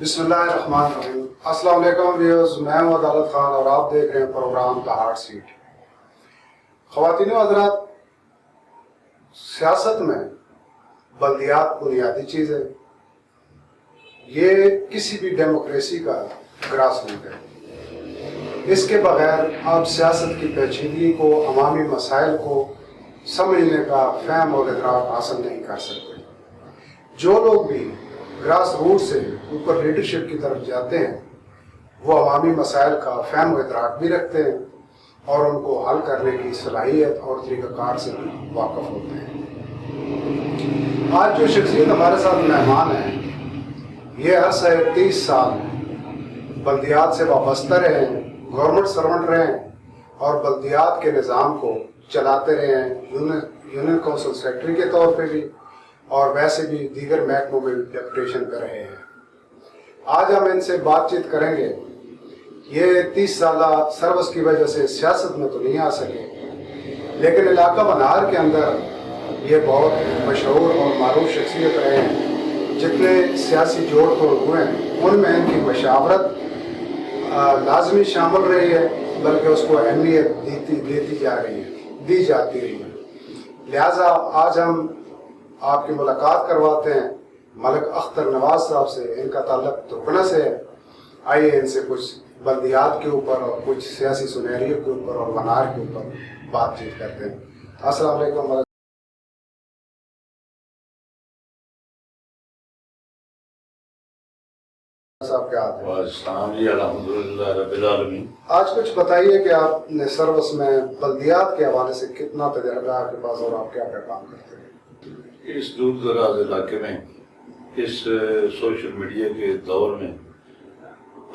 بسم اللہ الرحمن الرحیم۔ السلام علیکم ویورز، میں ہوں عدالت خان اور آپ دیکھ رہے ہیں پروگرام دا ہارٹ سیٹ۔ خواتین و حضرات، سیاست میں بلدیات بنیادی چیز ہے۔ یہ کسی بھی ڈیموکریسی کا گراس روٹ ہے۔ اس کے بغیر آپ سیاست کی پیچیدگی کو، عوامی مسائل کو سمجھنے کا فہم اور ادراک حاصل نہیں کر سکتے۔ جو لوگ بھی گراس روٹ سے اوپر لیڈرشپ کی طرف جاتے ہیں وہ عوامی مسائل کا فہم و ادراک بھی رکھتے ہیں اور ان کو حل کرنے کی صلاحیت اور طریقہ کار سے بھی واقف ہوتے ہیں۔ آج جو شخصیت ہمارے ساتھ مہمان ہیں، یہ عرصہ 30 سال بلدیات سے وابستہ رہے ہیں، گورنمنٹ سرونٹ رہے ہیں اور بلدیات کے نظام کو چلاتے رہے ہیں، یونین کونسل سیکرٹری کے طور پہ بھی اور ویسے بھی دیگر محکموں میں ڈپٹیشن کر رہے ہیں۔ آج ہم ان سے بات چیت کریں گے۔ یہ 30 سالہ سروس کی وجہ سے سیاست میں تو نہیں آ سکے، لیکن علاقہ بنار کے اندر یہ بہت مشہور اور معروف شخصیت رہے ہیں۔ جتنے سیاسی جوڑ توڑ ہوئے ہیں ان میں ان کی مشاورت لازمی شامل رہی ہے، بلکہ اس کو اہمیت دی جاتی رہی ہے۔ لہٰذا آج ہم آپ کی ملاقات کرواتے ہیں ملک اختر نواز صاحب سے۔ ان کا تعلق ترکنا سے ہے۔ آئیے ان سے کچھ بلدیات کے اوپر اور کچھ سیاسی سنہریوں کے اوپر اور منار کے اوپر بات چیت کرتے ہیں۔ السلام علیکم ملک صاحب، کیا حال ہے؟ السلام علیکم، الحمدللہ رب العالمین۔ آج کچھ بتائیے کہ آپ نے سروس میں بلدیات کے حوالے سے کتنا تجربہ ہے آپ کے پاس اور آپ کیا کیا کام کرتے ہیں؟ اس دور دراز علاقے میں، اس سوشل میڈیا کے دور میں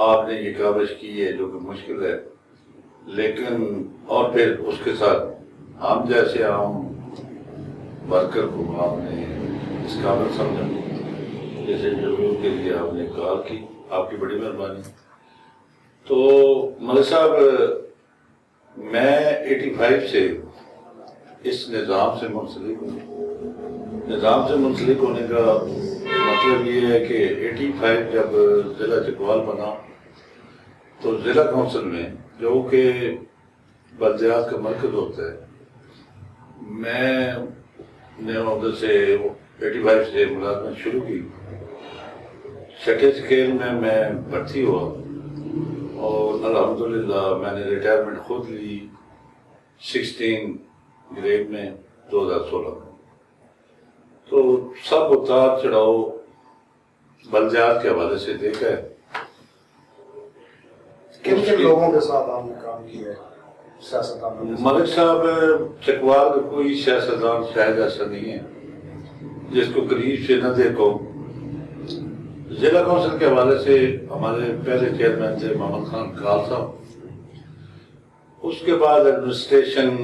آپ نے یہ کاوش کی ہے جو کہ مشکل ہے، لیکن اور پھر اس کے ساتھ ہم جیسے عام ورکر کو آپ نے اس قابل سمجھا، جیسے انٹرویو کے لیے آپ نے کال کی، آپ کی بڑی مہربانی۔ تو ملک صاحب، میں 85 سے اس نظام سے منسلک ہوں۔ نظام سے منسلک ہونے کا مطلب یہ ہے کہ 85 جب ضلع چکوال بنا تو ضلع کونسل میں، جو کہ بلدیات کا مرکز ہوتا ہے، میں نے ادھر سے 85 سے ملازمت شروع کی۔ چھٹے اسکیل میں بھرتی ہوا اور الحمدللہ میں نے ریٹائرمنٹ خود لی 16 گریڈ میں 2016 میں۔ تو سب اتار چڑھاؤ بلدیات کے حوالے سے دیکھا ہے۔ کن کن لوگوں کے ساتھ آپ نے کام کیا ہے سیاستدان میں؟ ملک صاحب، چکوال کا کوئی سیاستدان شاید ایسا نہیں ہے جس کو قریب سے نہ دیکھو۔ ضلع کونسل کے حوالے سے ہمارے پہلے چیئرمین تھے محمد خان کال صاحب، اس کے بعد ایڈمنسٹریشن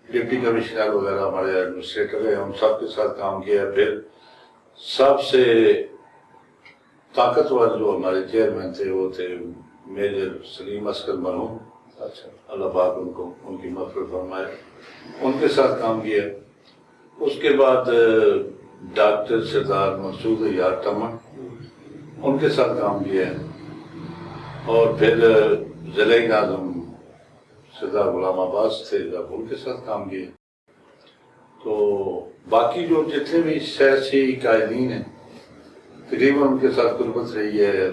ڈپٹی کمشنر وغیرہ ہمارے ایڈمنسٹریٹر ہیں، ہم سب کے ساتھ کام کیا ہے۔ پھر سب سے طاقتور جو ہمارے چیئرمین تھے وہ تھے میجر سلیم اسکر مرحوم، اللہ پاک ان کی مغفرت فرمائے، ان کے ساتھ کام کیا۔ اس کے بعد ڈاکٹر سردار مسعود یار ٹمن، ان کے ساتھ کام کیا، اور پھر ضلع ناظم سردار غلام عباس تھے، اب ان کے ساتھ کام کیا۔ تو باقی جو جتنے بھی سیاسی قائدین ہیں تقریباً ان کے ساتھ قربت رہی ہے،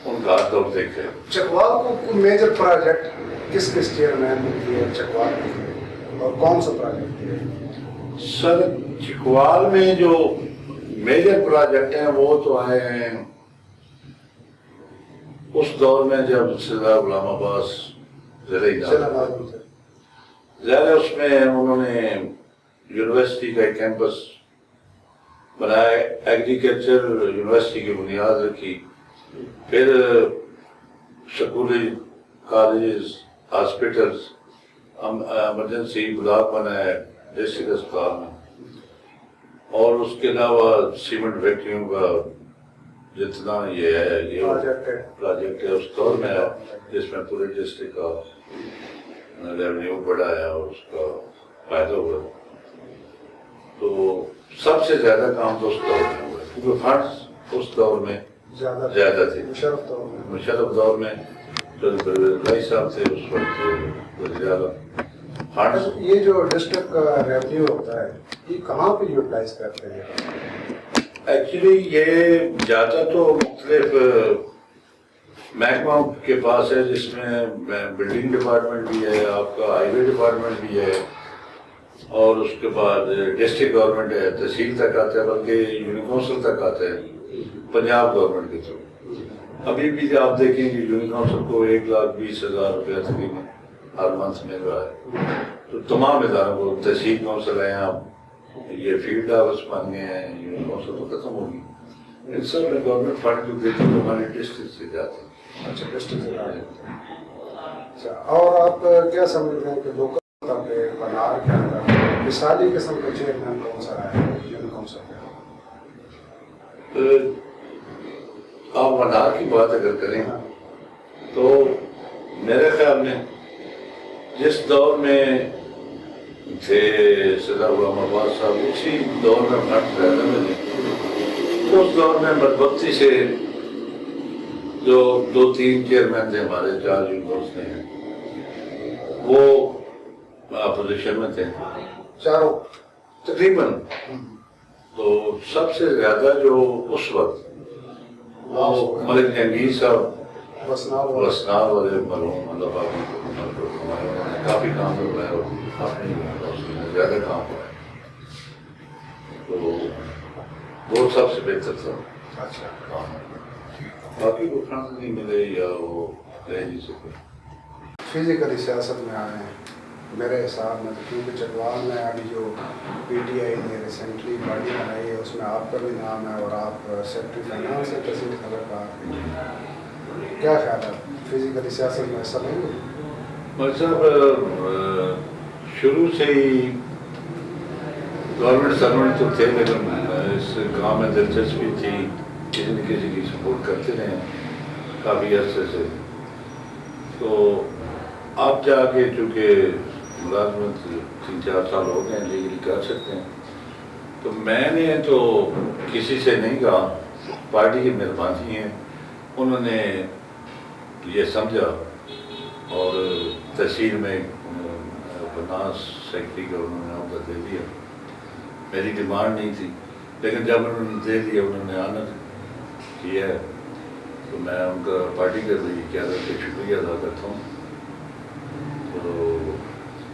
ان کا ہاتھ دور دیکھا ہے۔ چکوال کو کوئی میجر پروجیکٹ کس چیئرمین نے کیا ہے چکوال میں اور کون سا پروجیکٹ کیا ہے؟ سر، چکوال میں جو میجر پروجیکٹ ہیں وہ تو آئے ہیں اس دور میں جب سردار غلام عباس ظاہر اس میں انہوں نے یونیورسٹی کا ایک کیمپس بنایا، ایگریکلچر یونیورسٹی کی بنیاد رکھی، پھر سکولیں، کالجز، ہاسپٹلز، ایمرجنسی بلاک بنایا ڈسٹرکٹ اسپتال میں، اور اس کے علاوہ سیمنٹ فیکٹریوں کا جتنا یہ ہے یہ پروجیکٹ ہے اس دور میں ہے، جس میں پورے ڈسٹرکٹ کا ریونیو بڑھا ہے اور اس کا فائدہ ہوا۔ تو سب سے زیادہ کام تو اس دور میں ہوا ہے، کیونکہ اس دور میں زیادہ تھی. مشرف دور میں جو بھائی صاحب تھے اس وقت وزیر اعظم. یہ جو ڈسٹرکٹ کا ریونیو ہوتا ہے یہ کہاں پہ یوٹیلائز کرتے ہیں؟ ایکچولی یہ جاتا تو مختلف محکموں کے پاس ہے، جس میں بلڈنگ ڈپارٹمنٹ بھی ہے، آپ کا ہائی وے ڈپارٹمنٹ بھی ہے، اور اس کے بعد ڈسٹرکٹ گورنمنٹ ہے، تحصیل تک آتا ہے، بلکہ یونین کونسل تک آتا ہے پنجاب گورنمنٹ کے تھرو. ابھی بھی آپ دیکھیں کہ یونین کونسل کو 1,20,000 روپیہ تقریباً ہر منتھ مل رہا ہے. تو تمام اداروں کو، تحصیل کونسل ہیں، آپ یہ فیلڈ آفس بن گئے ہیں، یونین کونسل تو ختم ہوگی، ان سب میں گورنمنٹ فنڈ جو دیتی ہے ہمارے ڈسٹرکٹ سے جاتے ہیں. اچھا ڈسٹرکٹ سے جاتے ہیں. اچھا، اور آپ کیا سمجھتے ہیں کہ لوکل سطح پہ بنار کے اندر مثالی قسم کا چیئرمین کون سا ہے یونین کونسل کا؟ آپ منار کی بات اگر کریں تو میرے خیال میں جس دور میں تھے سردار غلام عباس صاحب، اسی دور میں فنڈ زیادہ ملے. تو اس دور میں بدبختی سے جو 2-3 چیئرمین تھے ہمارے، 4 یونیورس ہیں، وہ اپوزیشن میں تھے چاروں تقریباً. تو سب سے زیادہ جو اس وقت وہ ملک جہانگیر صاحب وسنال والے مرحوم اللہ پاک انہوں نے کافی کام کروایا اور اپنی زیادہ کام ہوا ہے. تو وہ سب سے بہتر تھا. اچھا، باقی کو فنڈ نہیں ملے یا وہ رہ نہیں سکے. فزیکلی سیاست میں آئے ہیں میرے حساب میں، تو کیونکہ چکوال میں ابھی جو پی ٹی آئی نے ریسنٹلی باڈی بنائی ہے اس میں آپ کا بھی نام ہے اور آپ سیکرٹری فائنانس ہے تحصیل خلق. کیا خیال ہے فزیکلی سیاست میں حصہ لیں گے؟ مجھے صاحب شروع سے ہی گورنمنٹ سرونٹ تو تھے، لیکن اس کام میں دلچسپی تھی، کسی نہ کسی کی سپورٹ کرتے رہے کافی عرصے سے. تو آپ جا کے چونکہ ملازمت 3-4 سال ہو گئے ہیں، لیگلی کر سکتے ہیں. تو میں نے تو کسی سے نہیں کہا، پارٹی کی مہربانی ہے، انہوں نے یہ سمجھا اور تحصیل میں فنانس سیکرٹری کا انہوں نے عہدہ دے دیا. میری ڈیمانڈ نہیں تھی، لیکن جب انہوں نے دے دیا، انہوں نے آنر کیا ہے، تو میں ان کا پارٹی کا بھی قیادت کا شکریہ ادا کرتا ہوں. تو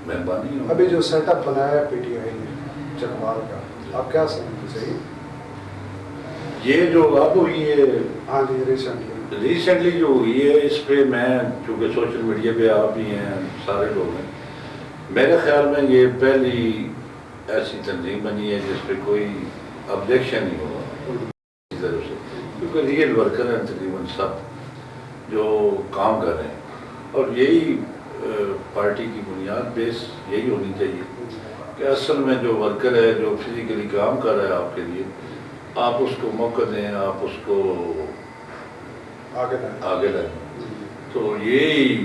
مہربانی. ابھی جو سیٹ اپ بنایا پی ٹی آئی نے چکوال کا، آپ کیا سمجھتے صحیح؟ یہ جو اب ہوئی ہے، ہاں جی، ریسنٹلی جو ہوئی ہے، اس پہ میں چونکہ سوشل میڈیا پہ آپ بھی ہیں، سارے لوگ ہیں، میرے خیال میں یہ پہلی ایسی تنظیم بنی ہے جس پہ کوئی آبجیکشن نہیں ہوگا کسی طرف سے، کیونکہ ریئل ورکر ہیں تقریباً سب جو کام کر رہے ہیں. اور یہی پارٹی کی بنیاد بیس یہی ہونی چاہیے کہ اصل میں جو ورکر ہے، جو فزیکلی کام کر رہا ہے آپ کے لیے، آپ اس کو موقع دیں، آپ اس کو آگے لائیں. تو یہی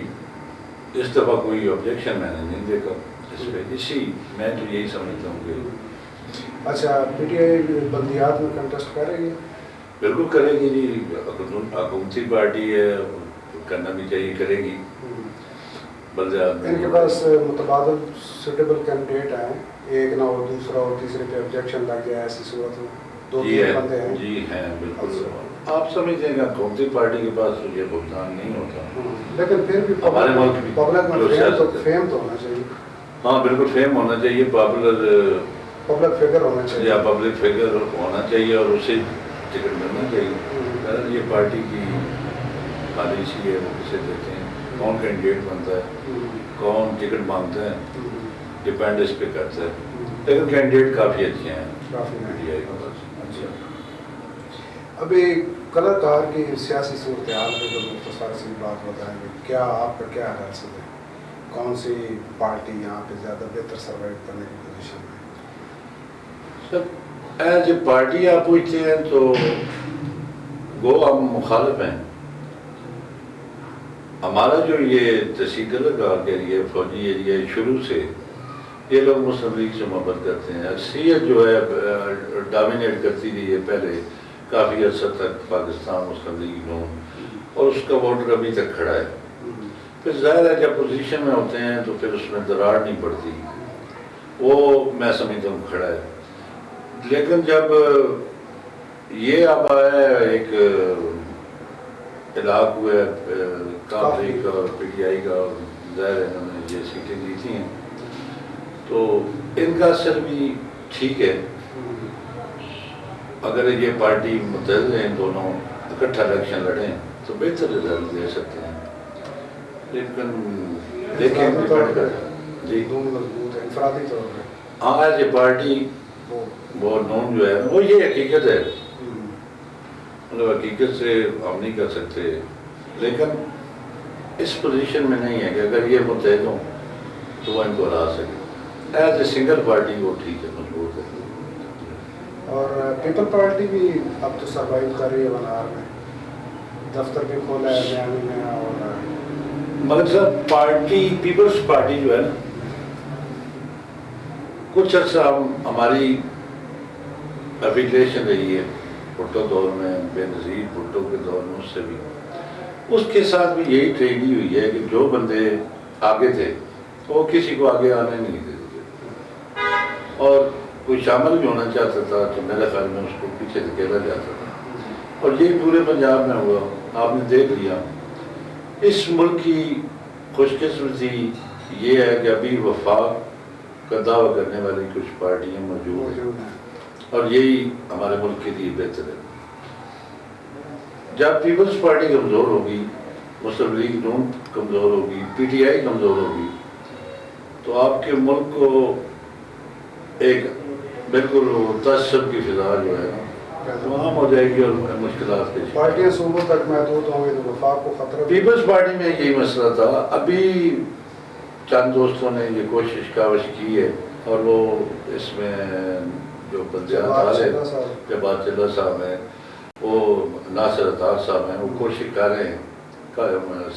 اس دفعہ کوئی آبجیکشن میں نے نہیں دیکھا اس پہ. اسی میں تو یہی سمجھتا ہوں کہ اچھا پی ٹی آئی بلدیات میں کنٹیسٹ کرے گی؟ بالکل کرے گی جی، حکومتی پارٹی ہے، کرنا بھی چاہیے، کرے گی. بلدیات ان کے پاس متبادل سوٹیبل کینڈیڈیٹ ہیں، ایک نہ ہو دوسرا اور تیسرے پہ آبجیکشن لگ جائے، ایسی صورت میں 2-3 بندے ہیں. جی ہیں بالکل. آپ سمجھتے ہیں کہ حکومتی پارٹی کے پاس یہ بھگتان نہیں ہوتا، لیکن پھر بھی ہمارے ملک میں پبلک میں فیم تو ہونا چاہیے. ہاں بالکل فیم ہونا چاہیے، پبلک فگر ہونا چاہیے، یا پبلک فگر ہونا چاہیے، اور اسے ٹکٹ ملنا چاہیے. یہ پارٹی کی پالیسی ہے، وہ کسے دیتے ہیں، کون کینڈیڈیٹ بنتا ہے، کون ٹکٹ مانگتا ہے، ڈپینڈ اس پہ کرتا ہے. لیکن کینڈیڈیٹ کافی اچھے ہیں. ابھی کلر کار کی سیاسی صورتحال پہ جو مختصر سی بات بتائیں گے، کیا آپ کا کیا حیثیت ہے؟ کون سی پارٹی یہاں پہ زیادہ بہتر سروائیو کرنے کی پوزیشن میں؟ سر ایز اے پارٹی آپ پوچھتے ہیں تو وہ ہم مخالف ہیں. ہمارا جو یہ تحصیل کلر کار کے لیے فوجی ایریا شروع سے یہ لوگ مسلم لیگ سے محبت کرتے ہیں. اکثریت جو ہے ڈومینیٹ کرتی رہی ہے پہلے کافی عرصہ تک پاکستان مسلم لیگ نون، اور اس کا ووٹر ابھی تک کھڑا ہے. پھر ظاہر ہے جب پوزیشن میں ہوتے ہیں تو پھر اس میں دراڑ نہیں پڑتی، وہ میں سمجھتا ہوں کھڑا ہے. لیکن جب یہ اب آیا ہے ایک علاق ہوا ہے کافی کا اور پی ٹی آئی کا، اور ظاہر ہے انہوں نے یہ سیٹیں جیتی ہیں، تو ان کا اثر بھی ٹھیک ہے. اگر یہ پارٹی متحد ہیں دونوں اکٹھا الیکشن لڑیں تو بہتر رزلٹ دے سکتے ہیں. لیکن دیکھیں ڈیپینڈ کرے جی انفرادی طور پہ ہاں ایز اے پارٹی وہ نون جو ہے وہ یہ حقیقت ہے، مطلب حقیقت سے ہم نہیں کر سکتے. لیکن اس پوزیشن میں نہیں ہے کہ اگر یہ متحد ہوں تو وہ ان کو ہرا سکے. ایز اے سنگل پارٹی وہ ٹھیک ہے، مضبوط ہے. اور پیپل پارٹی بھی اب تو سروائیو کر رہی ہے ونار میں، دفتر بھی کھولا ہے میامی میں. اور مگر صاحب پارٹی پیپلز پارٹی جو ہے نا، کچھ عرصہ ہماری افیلیشن رہی ہے بھٹو دور میں، بے نظیر بھٹو کے دور میں، اس سے بھی اس کے ساتھ بھی یہی ٹریننگ ہوئی ہے کہ جو بندے آگے تھے وہ کسی کو آگے آنے نہیں دیتے تھے، اور کوئی شامل بھی ہونا چاہتا تھا تو میرے خیال میں اس کو پیچھے دھکیلا جاتا تھا. اور یہ پورے پنجاب میں ہوا، آپ نے دیکھ لیا. اس ملک کی خوش قسمتی یہ ہے کہ ابھی وفاق کا دعویٰ کرنے والی کچھ پارٹیاں موجود ہیں، اور یہی ہمارے ملک کے لیے بہتر ہے. جب پیپلز پارٹی کمزور ہوگی، مسلم لیگ نون کمزور ہوگی، پی ٹی آئی کمزور ہوگی، تو آپ کے ملک کو ایک بالکل تعصب کی فضا جو ہے نا عام ہو جائے گی، اور مشکلات پیش پارٹیاں صوبوں تک محدود ہوں گی تو وفاق کو خطرہ. پیپلز پارٹی میں یہی مسئلہ تھا. ابھی چند دوستوں نے یہ کوشش کاوش کی ہے، اور وہ اس میں جو بلدیات والے جبات چلہ صاحب ہیں، وہ ناصر اطہار صاحب ہیں، وہ کوشش کر رہے ہیں،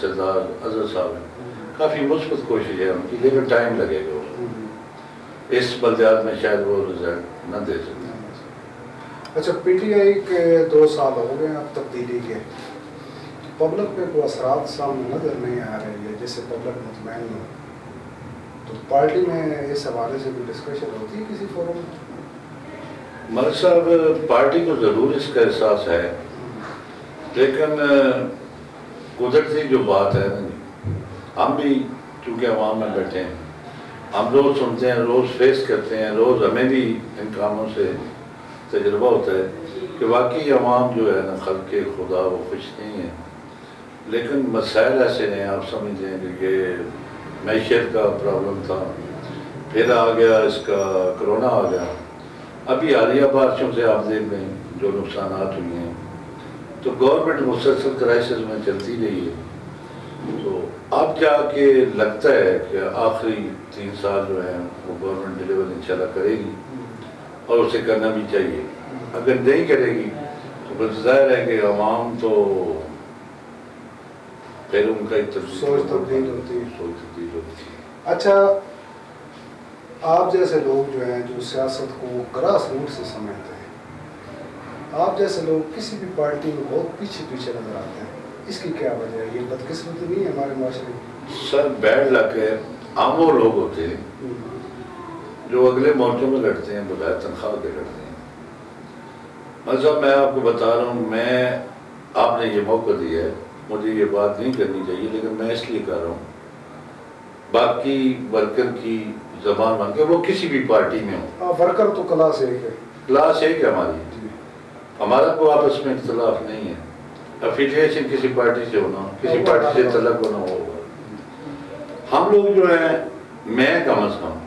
سردار اظہر صاحب ہیں، کافی مثبت کوشش ہے ان کی، لیکن ٹائم لگے گا. اس بلدیات میں شاید وہ رزلٹ نہ دے سکتے. اچھا، پی ٹی آئی کے 2 سال ہو گئے اب تبدیلی کے، پبلک پہ کوئی اثرات سامنے نظر نہیں آ رہے ہیں جس سے پبلک مطمئن ہو. تو پارٹی میں اس حوالے سے بھی ڈسکشن ہوتی ہے کسی فورم میں؟ ملک صاحب پارٹی کو ضرور اس کا احساس ہے، لیکن قدرتی جو بات ہے ہم بھی چونکہ عوام میں بیٹھے ہیں، ہم روز سنتے ہیں، روز فیس کرتے ہیں، روز ہمیں بھی ان کاموں سے تجربہ ہوتا ہے کہ واقعی عوام جو ہے نا خلق خدا وہ خوش نہیں ہے. لیکن مسائل ایسے ہیں، آپ سمجھتے ہیں کہ یہ معیشت کا پرابلم تھا، پھر آ گیا اس کا کرونا آ گیا، ابھی حالیہ بارشوں سے آپ دیکھ لیں جو نقصانات ہوئے ہیں. تو گورنمنٹ مسلسل کرائسس میں چلتی رہی ہے. تو اب جا کے لگتا ہے کہ آخری 3 سال جو ہیں وہ گورنمنٹ ڈیلیور انشاءاللہ کرے گی، اور اسے کرنا بھی چاہیے. اگر نہیں کرے گی تو بس ظاہر ہے کہ عوام تو پھر ان کا سوچ تبدیل ہوتی ہے. ہے. اچھا، آپ جیسے لوگ جو ہیں جو سیاست کو گراس روٹ سے سمجھتے ہیں، آپ جیسے لوگ کسی بھی پارٹی میں بہت پیچھے نظر آتے ہیں، اس کی کیا وجہ ہے؟ یہ بدقسمتی نہیں ہے ہمارے معاشرے کی؟ سر بیڈ لک ہے. عام وہ لوگ ہوتے ہیں جو اگلے مورچوں میں لڑتے ہیں بغیر تنخواہ کے لڑتے ہیں. مطلب میں آپ کو بتا رہا ہوں، آپ نے یہ موقع دیا ہے، مجھے یہ بات نہیں کرنی چاہیے لیکن میں اس لیے کر رہا ہوں، باقی ورکر کی زبان بن کے وہ کسی بھی پارٹی میں ہوں، ورکر تو کلاس ایک ہے، کلاس ایک ہے ہماری، ہمارا کوئی آپس میں اختلاف نہیں ہے. افیلیشن کسی پارٹی سے ہونا، کسی پارٹی سے تعلق ہونا ہوگا. ہم لوگ جو ہیں، میں کم از کم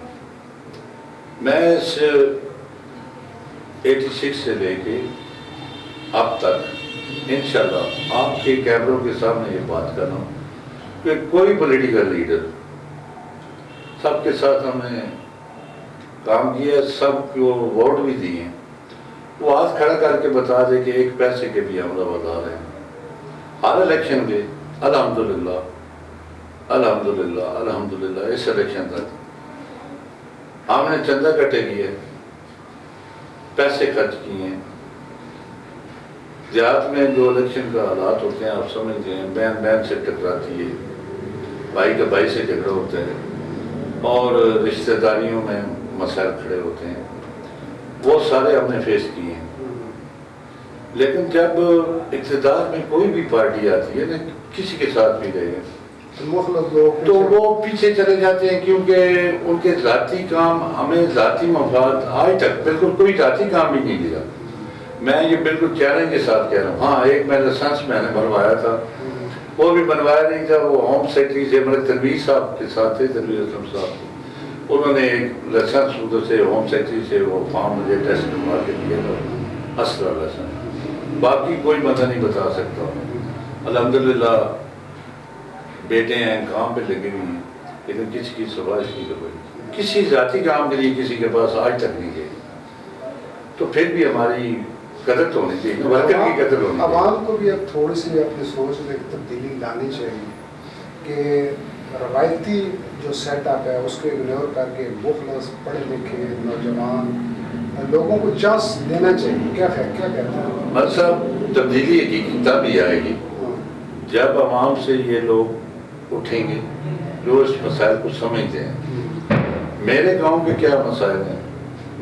میں اس 86 سے لے کے اب تک انشاءاللہ آپ کے کیمروں کے سامنے یہ بات کر رہا ہوں کہ کوئی پولیٹیکل لیڈر، سب کے ساتھ ہم نے کام کیا، سب کو ووٹ بھی دیے ہیں، وہ ہاتھ کھڑا کر کے بتا دے کہ ایک پیسے کے بھی ہم روادار ہیں. ہر الیکشن پہ الحمدللہ الحمدللہ الحمدللہ اس الیکشن تک ہم نے چندہ کٹے کیے، پیسے خرچ کیے ہیں، دیہات میں جو الیکشن کا حالات ہوتے ہیں آپ سمجھتے ہیں، بہن بہن سے ٹکراتی ہے، بھائی کا بھائی سے جھگڑا ہوتا ہے، اور رشتہ داریوں میں مسائل کھڑے ہوتے ہیں، وہ سارے ہم نے فیس کیے ہیں۔ لیکن جب اقتدار میں کوئی بھی پارٹی آتی ہے نا، کسی کے ساتھ بھی رہے تو وہ پیچھے چلے جاتے ہیں، کیونکہ ان کے ذاتی کام، ہمیں ذاتی مفاد آج تک بالکل کوئی ذاتی کام بھی نہیں دیا۔ میں یہ بالکل چیلنج کے ساتھ کہہ رہا ہوں، ہاں ایک میں لائسنس میں نے بنوایا تھا، وہ بھی بنوایا نہیں تھا، وہ ہوم سیکرٹری سے مطلب تنویر صاحب کے ساتھ تھے، تنویر اسلم صاحب، انہوں نے ایک لائسنس ادھر سے ہوم سیکرٹری سے وہ فارم مجھے ٹیسٹ کروا کے دیا تھا، اسرا لائسنس، باقی کوئی بندہ نہیں بتا سکتا۔ الحمدللہ بیٹے ہیں، کام پہ لگے ہوئے ہیں، لیکن کسی کی سفارش نہیں کروائی، کسی ذاتی کام کے لیے کسی کے پاس آج تک نہیں گئے۔ تو پھر بھی ہماری قدر تو ہونی چاہیے، ورکر کی قدر ہونی چاہیے۔ عوام کو بھی اب تھوڑی سی اپنی سوچ میں تبدیلی لانی چاہیے کہ روایتی جو سیٹ اپ ہے اس کو اگنور کر کے مخلص پڑھے لکھے نوجوان لوگوں کو چانس دینا چاہیے۔ کیا کہتے ہیں مطلب تبدیلی حقیقی تب ہی آئے گی جب عوام سے یہ لوگ اٹھیں گے جو اس مسائل کو سمجھتے ہیں۔ میرے گاؤں کے کیا مسائل ہیں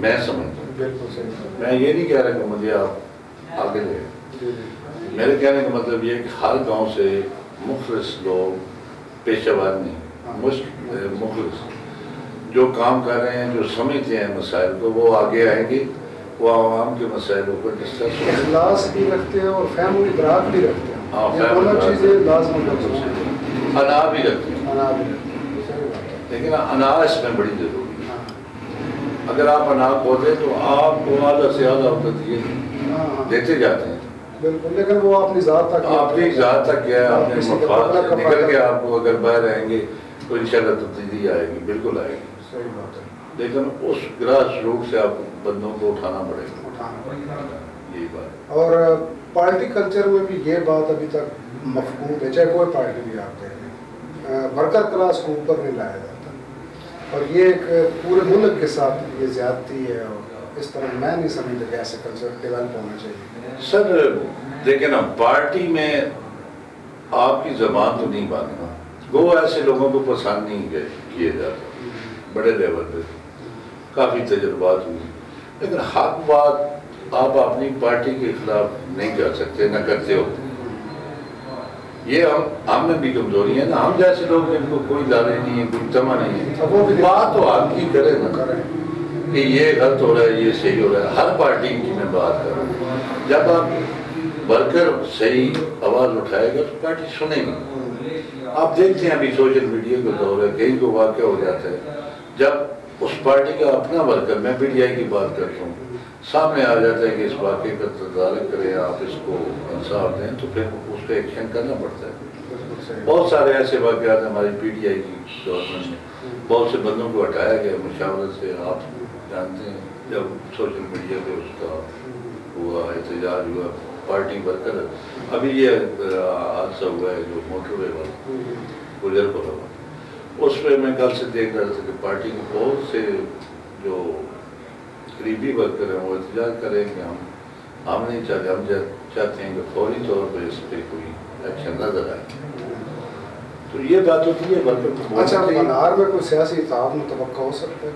میں سمجھتا ہوں، بالکل صحیح، میں یہ نہیں کہہ رہا کہ مجھے آپ آگے لے، میرے کہنے کا مطلب یہ کہ ہر گاؤں سے مخلص لوگ، پیشہ ور نہیں، مخلص جو کام کر رہے ہیں، جو سمجھتے ہیں مسائل کو، وہ آگے آئیں گے، وہ عوام کے مسائلوں پر ڈسکس کریں۔ اخلاص بھی رکھتے ہیں اور فہم و ادراک بھی رکھتے ہیں، ہاں، یہ دونوں چیزیں لازم ہوتی ہیں۔ انا بھی رکھتے ہیں، انا بھی رکھتے ہیں، صحیح بات ہے۔ لیکن انا اس میں بڑی ضروری ہے۔ اگر آپ انا کھو دیں تو آپ کو اعلیٰ سے اعلیٰ دیتے جاتے ہیں، بالکل، لیکن وہ اپنی ذات تک، اپنی ذات تک کیا ہے، اپنے مفاد سے نکل کے آپ کو اگر باہر رہیں گے تو انشاءاللہ تبدیلی آئے گی، بالکل آئے گی۔ صحیح بات ہے، لیکن اس گراس روٹ سے آپ بندوں کو اٹھانا پڑے گا، اٹھانا پڑے گا۔ یہی بات۔ اور پارٹی کلچر میں بھی یہ بات ابھی تک مفقود ہے، چاہے کوئی پارٹی بھی آپ دیکھیں، ورکر کلاس کو اوپر نہیں لایا جاتا، اور یہ ایک پورے ملک کے ساتھ یہ زیادتی ہے، اور اس طرح میں نہیں سمجھتا کہ ایسے کلچر ڈیولپ ہونا چاہیے۔ سر دیکھیں نا، پارٹی میں آپ کی زبان تو نہیں باندھنا، وہ ایسے لوگوں کو پسند نہیں کیے جاتے، بڑے لیول پہ کافی تجربات ہوئی، لیکن حق بات آپ اپنی پارٹی کے خلاف نہیں کر سکتے، نہ کرتے ہو۔ یہ ہم میں بھی کمزوری ہے نا، ہم جیسے لوگ جن کو کوئی لالچ نہیں ہے، کوئی تما نہیں ہے، بات تو آپ کی کرے نا کہ یہ غلط ہو رہا ہے، یہ صحیح ہو رہا ہے۔ ہر پارٹی کی میں بات کر رہا ہوں، جب آپ ورکر صحیح آواز اٹھائے گا تو پارٹی سنے گی۔ آپ دیکھتے ہیں ابھی سوشل میڈیا کا دور ہے، کہیں کو واقعہ ہو جاتا ہے، جب اس پارٹی کا اپنا ورکر، میں پی ٹی آئی کی بات کرتا ہوں، سامنے آ جاتا ہے کہ اس واقعے کا تدارک کریں، آپ اس کو انصاف دیں، تو پھر اس کا ایکشن کرنا پڑتا ہے۔ بہت سارے ایسے واقعات ہماری پی ٹی آئی کی گورنمنٹ میں بہت سے بندوں کو ہٹایا گیا مشاورت سے، آپ جانتے ہیں، جب سوشل میڈیا پہ اس کا ہوا احتجاج ہوا، پارٹی ورکر، ابھی یہ حادثہ ہوا ہے جو موٹر وے والا گجر پورہ والا، اس پہ میں کل سے دیکھ رہا تھا کہ پارٹی کے بہت سے جو قریبی ورکر ہیں وہ احتجاج کریں کہ ہم نہیں چاہتے، ہم چاہتے ہیں کہ فوری طور پہ اس پہ کوئی ایکشن نظر آئے۔ تو یہ بات ہوتی ہے ورکر کو۔ اچھا، منار میں کوئی سیاسی اتحاد متوقع ہو سکتا ہے؟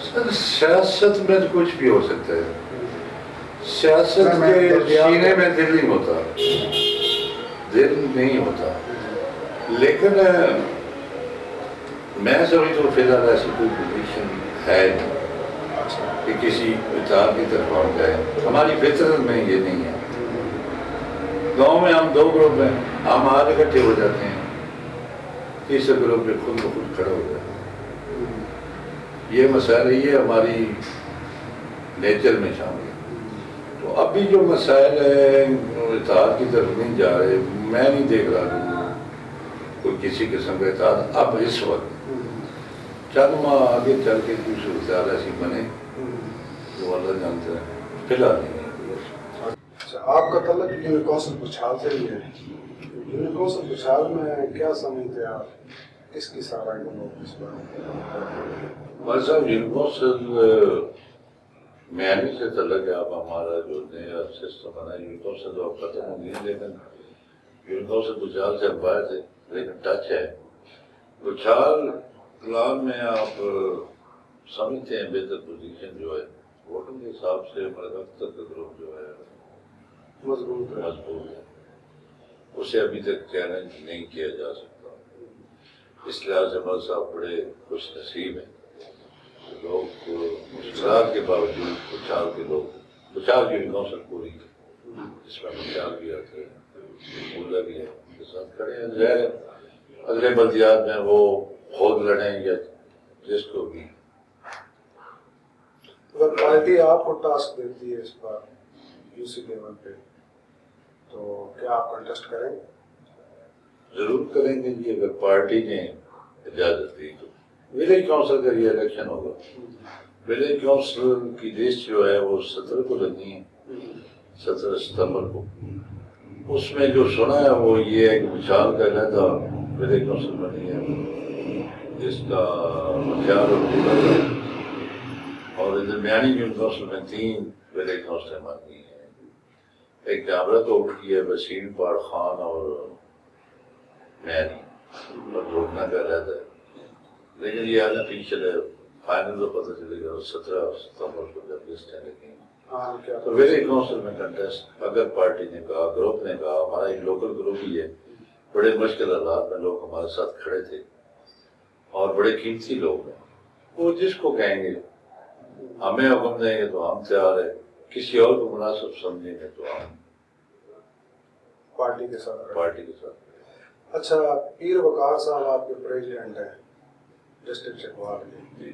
سر سیاست میں تو کچھ بھی ہو سکتا ہے، سیاست کے سینے میں دل نہیں ہوتا، دل نہیں ہوتا، لیکن میں سمجھتا ہوں فی الحال ایسی کوئی پوزیشن ہے نہیں کہ کسی اتحاد کی طرف ہم جائیں، ہماری فطرت میں یہ نہیں ہے۔ گاؤں میں ہم دو گروپ ہیں، ہم آج اکٹھے ہو جاتے ہیں، تیسرے گروپ پہ خود بخود کھڑا ہو جاتا ہے۔ یہ مسائل یہ ہماری نیچر میں شامل ہے۔ تو ابھی جو مسائل ہیں اتحاد کی طرف نہیں جا رہے، میں نہیں دیکھ رہا کہ کوئی کسی قسم کا اتحاد اب اس وقت چند ماہ آگے چل کے کوئی صورتحال ایسی بنے جو اللہ جانتا ہے، فی الحال نہیں ہے۔ اچھا، آپ کا تعلق یونیکوسل بچھال سے ہی ہے، یونیکوسل بچھال میں کیا سمجھتے ہیں آپ، کس کی سارا اس بار؟ بھائی صاحب، یونیکوسل میانی سے تعلق ہے. اب ہمارا جو نیا سسٹم بنا یونٹوں سے تو اب ختم ہو گئی، لیکن یونٹوں سے بچال سے باہر تھے، لیکن ٹچ ہے. بچال پلان میں آپ سمجھتے ہیں بہتر پوزیشن جو ہے ووٹوں کے حساب سے اختر کا گروپ جو ہے مضبوط ہے. اسے ابھی تک چیلنج نہیں کیا جا سکتا. اس لحاظ سے مل صاحب بڑے خوش نصیب ہیں. لوگ مشکلات کے باوجود بچال کے لوگ، بچال کی بھی کونسل پوری ہے جس میں بچال بھی آتے ہیں، ملا بھی ہے، ان کے ساتھ کھڑے ہیں. ظاہر ہے اگلے بلدیات میں وہ خود لڑیں یا جس کو بھی. اگر پارٹی آپ کو ٹاسک دیتی ہے اس بار یو سی لیول پہ تو کیا آپ کنٹیسٹ کریں گے؟ ضرور کریں گے جی، اگر پارٹی نے اجازت دی تو. ولیج کونسل کا یہ الیکشن ہوگا. ولیج کونسل کی لسٹ جو ہے وہ 17 کو لگنی ہے، 17 ستمبر کو. اس میں جو سنا ہے وہ یہ ہے کہ بچال کا علیحدہ ولیج کونسل بنی ہے، اس کا بچال اور درمیانی یونٹ کونسل میں 3 ولیج کونسلیں بنی ہیں. ایک جابرہ کو کی ہے وسیم پاڑ خان اور میانی، اور روکنا کا علیحدہ ہے. لیکن یہ آنا فیچر ہے، فائنل تو پتہ چلے گا 17 ستمبر کو جب لسٹیں لگیں. تو ویلیج کونسل میں کنٹیسٹ اگر پارٹی نے کہا، گروپ نے کہا، ہمارا ایک لوکل گروپ ہی ہے، بڑے مشکل حالات میں لوگ ہمارے ساتھ کھڑے تھے اور بڑے قیمتی لوگ ہیں، وہ جس کو کہیں گے ہمیں حکم دیں گے تو ہم تیار ہیں، کسی اور کو مناسب سمجھیں گے تو ہم پارٹی کے ساتھ. اچھا، پیر وقار صاحب آپ کے پریزیڈنٹ ہیں ڈسٹرکٹ چکوال کے،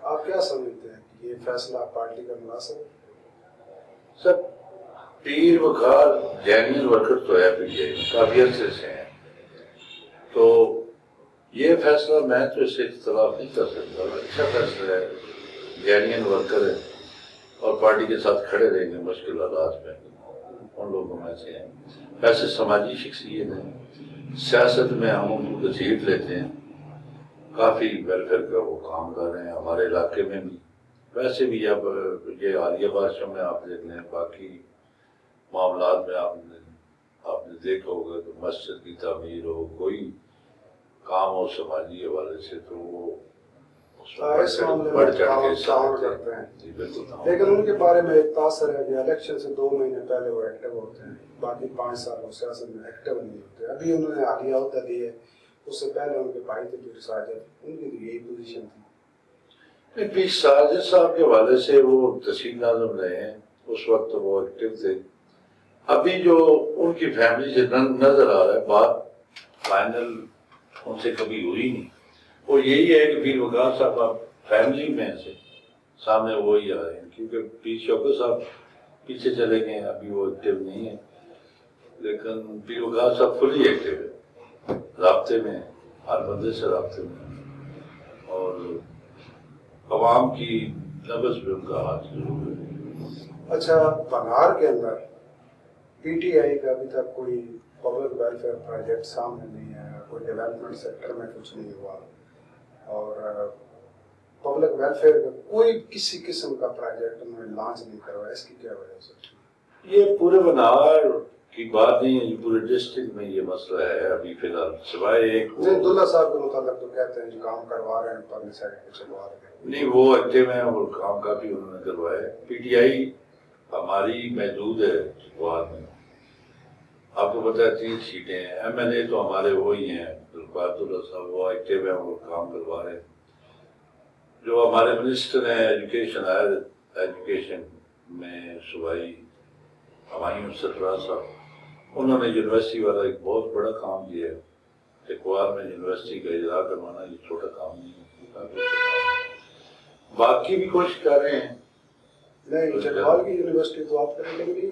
آپ کیا سمجھتے ہیں کہ یہ فیصلہ پارٹی کا مناسب ہے؟ سب پیر وقار جینئن ورکر تو ہے پی ٹی آئی میں، کافی عرصے سے ہیں، تو یہ فیصلہ میں تو اس سے اختلاف نہیں کر سکتا. اچھا فیصلہ ہے، جینئن ورکر ہے اور پارٹی کے ساتھ کھڑے رہیں گے مشکل حالات میں، ان لوگوں میں سے ہیں. ویسے سماجی شخصیت ہے، سیاست میں ہم ان کو گھسیٹ لیتے ہیں، کافی ویلفیئر کا وہ کام کر رہے ہیں ہمارے علاقے میں بھی. ویسے بھی اب یہ حالیہ بارشوں میں آپ دیکھ لیں، باقی معاملات میں آپ نے دیکھا ہوگا کہ مسجد کی تعمیر ہو، کوئی کام ہو سماجی حوالے سے تو وہ اس معاملے میں تعاون کرتے ہیں. جی بالکل. لیکن ان کے بارے میں ایک تاثر ہے کہ الیکشن سے 2 مہینے پہلے وہ ایکٹیو ہوتے ہیں، باقی 5 سال وہ سیاست میں ایکٹیو نہیں ہوتے. ابھی انہوں نے حالیہ عہدہ دی ہے، اس سے پہلے ان کے بھائی تھے پیر ساجد، ان کی تو یہی پوزیشن تھی. پیر ساجد صاحب کے حوالے سے وہ تحصیل ناظم رہے ہیں، اس وقت وہ ایکٹیو تھے. ابھی جو ان کی فیملی سے نظر آ رہا ہے، بات فائنل ان سے کبھی ہوئی نہیں. وہ یہی ہے کہ پیر وقار صاحب اب فیملی میں سے سامنے وہی آ رہے ہیں، کیونکہ پیر شوکت صاحب پیچھے چلے گئے ہیں، ابھی وہ ایکٹیو نہیں ہے. لیکن پیر وقار صاحب فلی ایکٹیو ہے، رابطے میں، ہر بندے سے رابطے میں، اور عوام کی نبض پہ ان کا ہاتھ ضرور ہے. اچھا، بنگال کے اندر پی ٹی آئی کا ابھی تک کوئی پبلک ویلفیئر پروجیکٹ سامنے نہیں آیا، کوئی ڈیولپمنٹ سیکٹر میں کچھ نہیں ہوا، اور پبلک ویلفیئر کا کوئی کسی قسم کا پروجیکٹ انہوں نے لانچ نہیں کروایا. اس کی کیا وجہ سے؟ یہ پورے بنار کی بات نہیں ہے، یہ پورے ڈسٹرکٹ میں یہ مسئلہ ہے ابھی فی الحال، سوائے ایک عبداللہ صاحب کے متعلق تو کہتے ہیں جو کام کروا رہے ہیں پرلی سائڈ کے چلوا رہے ہیں. نہیں، وہ ایکٹیو ہیں اور کام کافی انہوں نے کروائے. پی ٹی آئی ہماری محدود ہے چکوال میں، آپ کو پتہ ہے 3 سیٹیں ہیں. ایم ایل اے تو ہمارے وہی ہیں عبداللہ صاحب، وہ ایکٹیو ہیں، وہ کام کروا رہے ہیں. جو ہمارے منسٹر ہیں ایجوکیشن، ہائر ایجوکیشن میں صوبائی ہمایوں سرفراز صاحب، انہوں نے یونیورسٹی والا ایک بہت بڑا کام کیا ہے. چکوال میں یونیورسٹی کا اجرا کروانا یہ چھوٹا کام نہیں ہے. باقی بھی کوشش کر رہے ہیں. نہیں، چکوال کی یونیورسٹی تو آپ کریں گے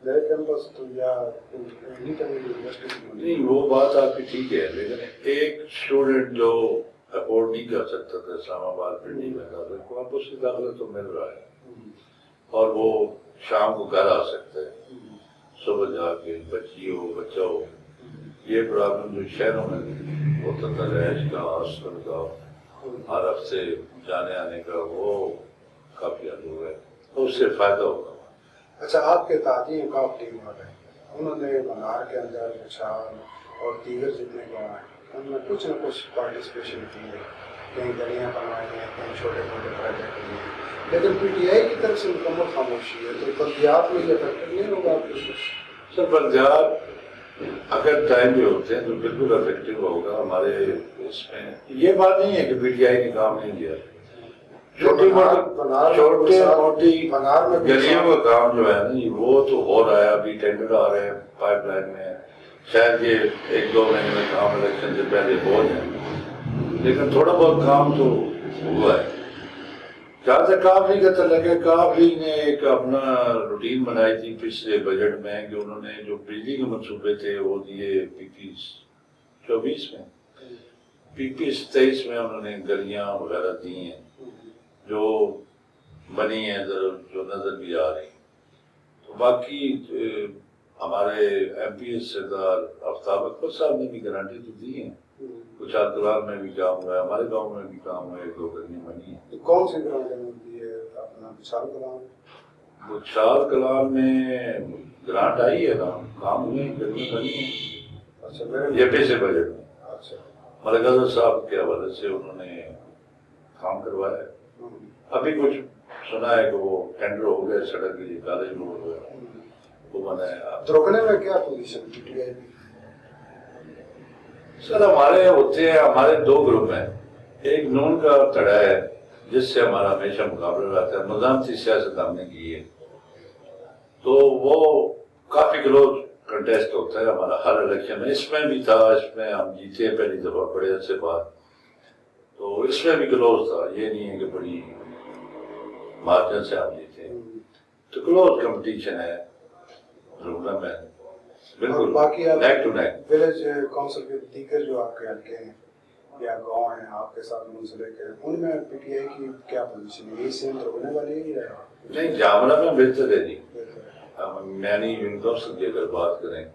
نئے کیمپس تو یا یونیورسٹی نہیں، وہ بات آپ کی ٹھیک ہے، لیکن ایک اسٹوڈنٹ جو افورڈ نہیں کر سکتا تھا اسلام آباد پنڈی میں داخلے کو، اب اس کی داخلہ تو مل رہا ہے اور وہ شام کو گھر آ سکتا ہے، صبح جا کے بچی ہو بچہ ہو. یہ پرابلم جو شہروں میں ہوتا تھا رہائش کا، ہاسٹل کا، ہر ہفتے جانے آنے کا، وہ کافی حل ہو گئے تو اس سے فائدہ ہوگا. اچھا، آپ کے تعدی کاف ٹیم والے انہوں نے منار کے اندر بچھال اور دیگر جتنے گاؤں ہیں ان میں کچھ نہ کچھ پارٹیسپیشن کی ہے، کہیں گلیاں بنوائی ہیں، کہیں چھوٹے موٹے پروجیکٹ کیے ہیں، لیکن پی ٹی آئی کی طرف سے مکمل خاموشی ہے. تو بلدیات میں یہ فیکٹر نہیں ہوگا آپ کے؟ سر بلدیات اگر ٹائم پہ ہوتے ہیں تو بالکل افیکٹو ہوگا. ہمارے اس میں یہ بات نہیں ہے کہ پی ٹی آئی نے کام نہیں کیا. چھوٹی موٹی گلیوں کا کام جو ہے نا وہ تو ہو رہا ہے. ابھی ٹینڈر آ رہے ہیں پائپ لائن میں، شاید یہ 1-2 مہینے میں کام الیکشن سے پہلے ہو جائیں، لیکن تھوڑا بہت کام تو ہوا ہے. جہاں تک کافی کا تعلق ہے، کافی نے ایک اپنا روٹین بنائی تھی پچھلے بجٹ میں کہ انہوں نے جو بجلی کے منصوبے تھے وہ دیے پی پی 24 میں، پی پی 23 میں انہوں نے گلیاں وغیرہ دی ہیں جو بنی ہیں جو نظر بھی آ رہی. تو باقی ہمارے ایم پی سردار آفتاب اکبر صاحب نے بھی گارنٹی تو دی ہیں. کچھ کلال میں بھی کام ہوا ہے، ہمارے گاؤں میں بھی کام ہوا ہے، 2 گلیاں بنی ہیں. کون سی گرانٹ ملتی ہے اپنا بچھال کلام؟ بچھال کلال میں گرانٹ آئی ہے، کام ہوئے ہیں، گلیاں بنی ہیں. اچھا، یہ پچھلے بجٹ میں اچھا ملک اظہر صاحب کے حوالے سے انہوں نے کام کروایا ہے. ابھی کچھ سنا ہے کہ وہ ٹینڈر ہو گئے سڑک کے لیے، کالج روڈ ہو گیا وہ بنایا. دروکنے میں کیا پوزیشن پی ٹی آئی کی؟ سر ہمارے ہوتے ہیں، ہمارے 2 گروپ ہیں. ایک نون کا تڑا ہے جس سے ہمارا ہمیشہ مقابلہ رہتا ہے. مزاحمتی سیاست ہم نے کی ہے تو وہ کافی کلوز کنٹیسٹ ہوتا ہے ہمارا ہر الیکشن میں. اس میں بھی تھا، اس میں ہم جیتے ہیں پہلی دفعہ بڑے عرصے بعد. تو اس میں بھی کلوز تھا، یہ نہیں ہے کہ بڑی مارجن سے ہم جیتے ہیں. تو کلوز کمپٹیشن ہے رکنا میں بالکل باقی نیک ٹو نیک. ولیج کونسل کے دیگر جو آپ کے حلقے ہیں یا گاؤں ہیں آپ کے ساتھ منسلک ہیں، ان میں پی ٹی آئی کی کیا پوزیشن ہے؟ یہی سیم دروکنے والی ہے یا نہیں؟ جاملہ میں بہتر ہے جی. میانی یونیورسٹی کی اگر بات کریں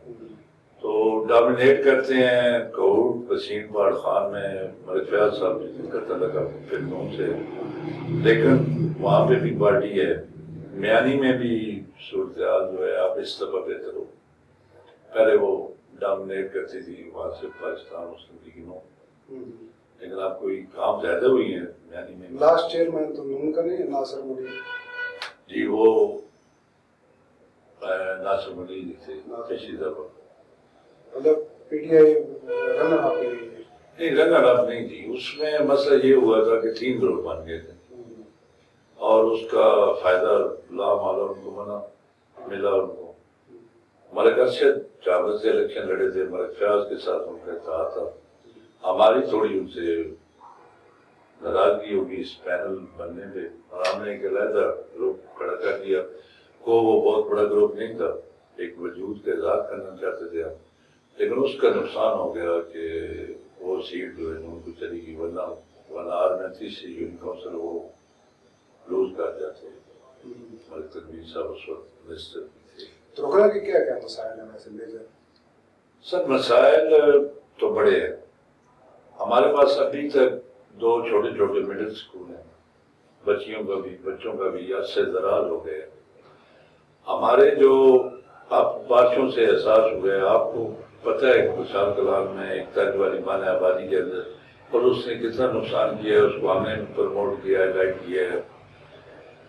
تو ڈومینیٹ کرتے ہیں کوٹ پسین پہاڑ خان میں ملک فیاض صاحب جن کا تعلق فلموں سے، لیکن وہاں پہ بھی پارٹی ہے. میانی میں بھی صورتحال جو ہے آپ اس دفعہ بہتر ہو. پہلے وہ ڈومینیٹ کرتی تھی وہاں سے پاکستان مسلم لیگ نو، لیکن آپ کوئی کام زیادہ ہوئی ہیں میانی میں. لاسٹ چیئرمین تو نون کا نہیں ہے، ناصر ملی جی وہ ناصر ملی جی تھے پچھلی دفعہ. مطلب پی ٹی آئی رنر آپ کے لیے نہیں، رنر اپ نہیں تھی. اس میں مسئلہ یہ ہوا تھا کہ 3 گروپ بن گئے تھے اور اس کا فائدہ لا مالا ان کو ملا ان کو. ملک ارشد چاول سے الیکشن لڑے تھے، ملک فیاض کے ساتھ ان کا اتحاد تھا. ہماری تھوڑی ان سے ناراضگی ہوگی اس پینل بننے پہ اور ہم نے ایک علیحدہ گروپ کھڑا کر دیا. وہ بہت بڑا گروپ نہیں تھا، ایک وجود کا اظہار کرنا چاہتے تھے ہم، لیکن اس کا نقصان ہو گیا کہ وہ سیٹ جو ہے ان کو چلی گئی، ورنہ آر میں تیسری یونین کونسل وہ لوز کر جاتے. ملک تقویر صاحب اس وقت منسٹر تھے. دروکنے کے کیا کیا مسائل ہیں ویسے میجر؟ سر مسائل تو بڑے ہیں. ہمارے پاس ابھی تک 2 چھوٹے چھوٹے مڈل اسکول ہیں، بچوں کا بھی عرصے دراز ہو گئے. ہمارے جو آپ بارشوں سے احساس ہوئے، آپ کو پتہ ہے کہ بچھال کلال میں ایک طرز والی مان ہے آبادی کے اندر، اور اس نے کتنا نقصان کیا ہے. اس کو ہم نے پروموٹ کیا ہے، گائیڈ کیا ہے،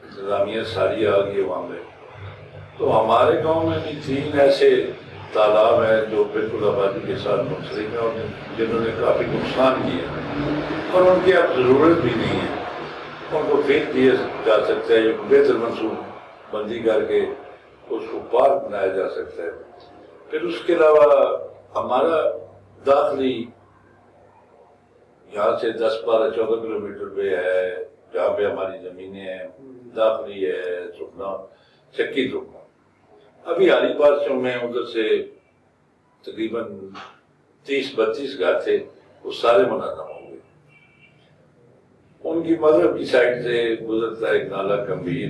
انتظامیہ ساری آ گئی ہے وہاں پہ. تو ہمارے گاؤں میں بھی 3 ایسے تالاب ہیں جو بالکل آبادی کے ساتھ منسلک ہیں اور جنہوں نے کافی نقصان کیا اور ان کی اب ضرورت بھی نہیں ہے. ان کو فیل کیا جا سکتا ہے، بہتر منصوبہ بندی کر کے اس کو پارک بنایا جا سکتا ہے. پھر اس کے علاوہ ہمارا داخلی یہاں سے 10-12-14 کلومیٹر پہ ہے جہاں پہ ہماری زمینیں ہیں. داخلی ہے ترکنا، چکی ترکنا. ابھی حالی بارشوں میں ادھر سے تقریباً 30-32 گھر تھے، وہ سارے منہدم ہو گئے. ان کی مغرب کی سائڈ سے گزرتا ایک نالا گمبھیر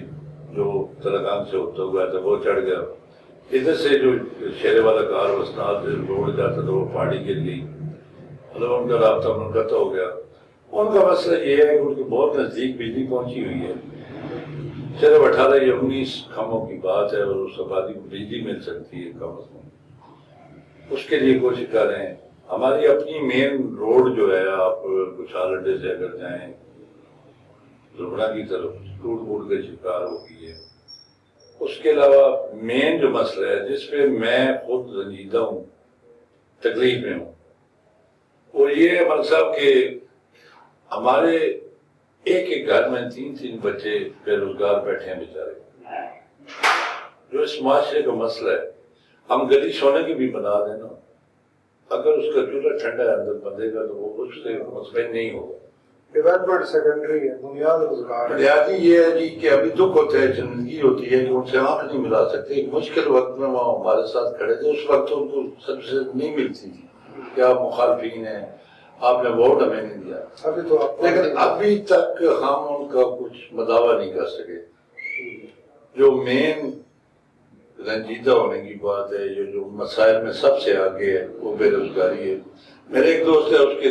جو تلگان سے ہوتا ہوا تھا، وہ چڑھ گیا. ادھر سے جو شیرے والا کار وسناد روڈ جاتا تھا وہ پہاڑی گر گئی، مطلب ان کا رابطہ منقطع ہو گیا. ان کا مسئلہ یہ ہے کہ ان کی بہت نزدیک بجلی پہنچی ہوئی ہے صرف 18 یا 19 کھمبوں کی بات ہے اور اس آبادی کو بجلی مل سکتی ہے کم از کم، اس کے لیے کوشش کر رہے ہیں۔ ہماری اپنی مین روڈ جو ہے، آپ کچھال اڈے سے اگر جائیں زمرہ کی طرف، ٹوٹ پھوٹ کا شکار ہو گئی ہے۔ اس کے علاوہ مین جو مسئلہ ہے جس پہ میں خود رنجیدہ ہوں، تکلیف میں ہوں، وہ یہ ہے ملک صاحب کہ ہمارے ایک ایک گھر میں 3 بچے بے روزگار بیٹھے ہیں بیچارے، جو اس معاشرے کا مسئلہ ہے۔ ہم گلی سونے کی بھی بنا دیں نا، اگر اس کا چولہا ٹھنڈا ہے اندر بندے کا تو وہ اس سے مطمئن نہیں ہوگا۔ ڈیولپمنٹ سیکنڈری ہے، بنیاد روزگار ہے۔ بنیادی یہ ہے جی کہ ابھی دکھ ہوتا ہے، زندگی ہوتی ہے کہ ان سے آنکھ نہیں ملا سکتے۔ ایک مشکل وقت میں وہ ہمارے ساتھ کھڑے تھے، اس وقت ان کو سب سے نہیں ملتی تھی کہ آپ مخالفین ہیں، آپ نے ووٹ ہمیں نہیں دیا، ابھی تو آپ لیکن ابھی تک ہم ان کا کچھ مداوع نہیں کر سکے۔ جو مین رنجیدہ ہونے کی بات ہے، یہ جو مسائل میں سب سے آگے ہے وہ بے روزگاری ہے۔ میرے ایک دوست ہے، اس کے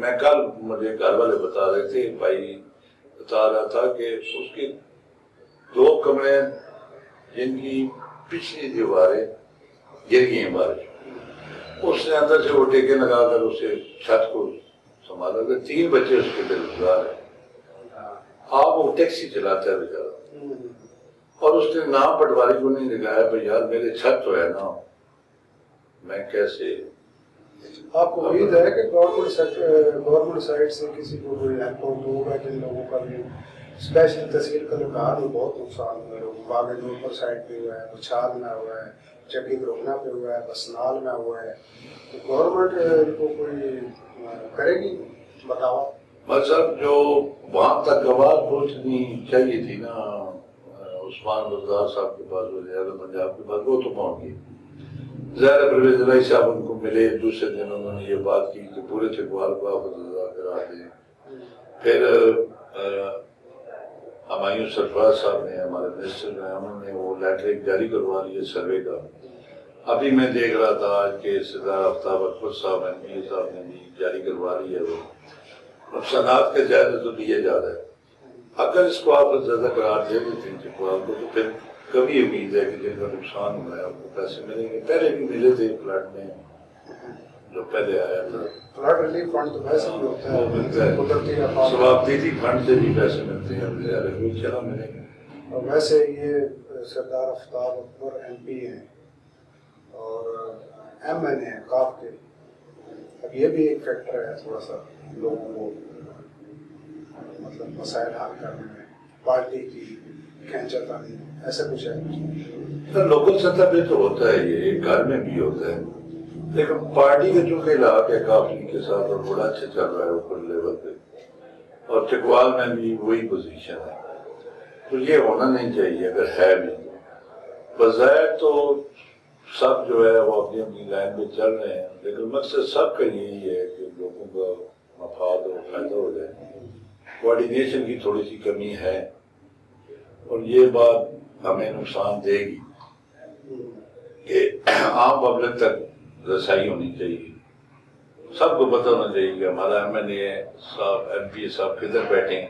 میں کل مجھے گھر والے بتا رہے تھے، بھائی بتا رہا تھا کہ اس کے 2 کمرے جن کی پچھلی دیواریں گر گئی ہیں بارش، اس نے اندر سے وہ ٹیکے لگا کر اسے چھت کو سنبھالا کر۔ 3 بچے اس کے بے روزگار ہیں۔ آپ وہ ٹیکسی چلاتا ہے بیچارہ، اور اس نے نام پٹواری کو نہیں لگایا، بھائی یار میرے چھت تو ہے نا، میں کیسے۔ آپ کو امید ہے کہ گورنمنٹ سائڈ سے کسی کو کوئی ہیلپ ہوگا؟ جن لوگوں کا بھی اسپیشل تحصیل کا لکار میں بہت نقصان ہوا ہے، باغ نور سائڈ پہ ہوا ہے، بچھال میں ہوا ہے، چکی دروگنا پہ ہوا ہے، بسنال میں ہوا ہے، تو گورنمنٹ کو کوئی کرے گی بتاؤ؟ بس اب جو وہاں تک آواز پہنچنی چاہیے تھی نا عثمان بزدار صاحب کے پاس، وزیر اعظم پنجاب کے پاس، وہ تو پہنچ گئی۔ ظاہر پرویز الہی صاحب ان کو ملے، دوسرے دن انہوں نے یہ بات کی کہ پورے چکوال کو آپ ادا کرا دیں۔ پھر ہمایوں سرفراز صاحب نے، ہمارے منسٹر ہیں، انہوں نے وہ لیٹر جاری کروا لیا سروے کا۔ ابھی میں دیکھ رہا تھا کہ سردار آفتاب اکبر صاحب ایم پی صاحب نے بھی جاری کروا لی ہے، وہ نقصانات کا جائزہ تو لیا جا رہا ہے۔ اگر اس کو آپ زیادہ قرار دے دیتے ہیں چکوال کو، تو پھر کبھی امید ہے کہ جن کا نقصان ہوا ہے آپ کو پیسے ملیں گے۔ پہلے بھی ملے تھے فلڈ میں، جو پہلے آیا تھا فلڈ ریلیف فنڈ تو ویسے بھی ہوتا وہ ملتا ہے، قدرتی آفات، ثوابدیدی فنڈ سے بھی پیسے ملتے ہیں، چلا ملیں گے۔ اور ویسے یہ سردار آفتاب اکبر ایم پی ہیں اور ایم این اے ہیں کاف کے، اب یہ بھی ایک فیکٹر ہے تھوڑا سا لوگوں کو مطلب مسائل حل کرنے میں، پارٹی کی کھینچا تانی، ایسا کچھ ہے؟ لوکل سطح پہ تو ہوتا ہے، یہ گھر میں بھی ہوتا ہے، لیکن پارٹی کا چونکہ علاقہ ہے کافی کے ساتھ اور بڑا اچھا چل رہا ہے اوپر لیول پہ، اور چکوال میں بھی وہی پوزیشن ہے، تو یہ ہونا نہیں چاہیے اگر ہے بھی۔ بظاہر تو سب جو ہے وہ اپنی اپنی لائن پہ چل رہے ہیں، لیکن مقصد سب کا یہی ہے کہ لوگوں کا مفاد اور فائدہ ہو جائے۔ کوآرڈینیشن کی تھوڑی سی کمی ہے، اور یہ بات ہمیں نقصان دے گی کہ عام پبلک تک رسائی ہونی چاہیے۔ سب کو پتہ ہونا چاہیے کہ ہمارا ایم این اے صاحب، ایم پی صاحب کدھر بیٹھے ہیں،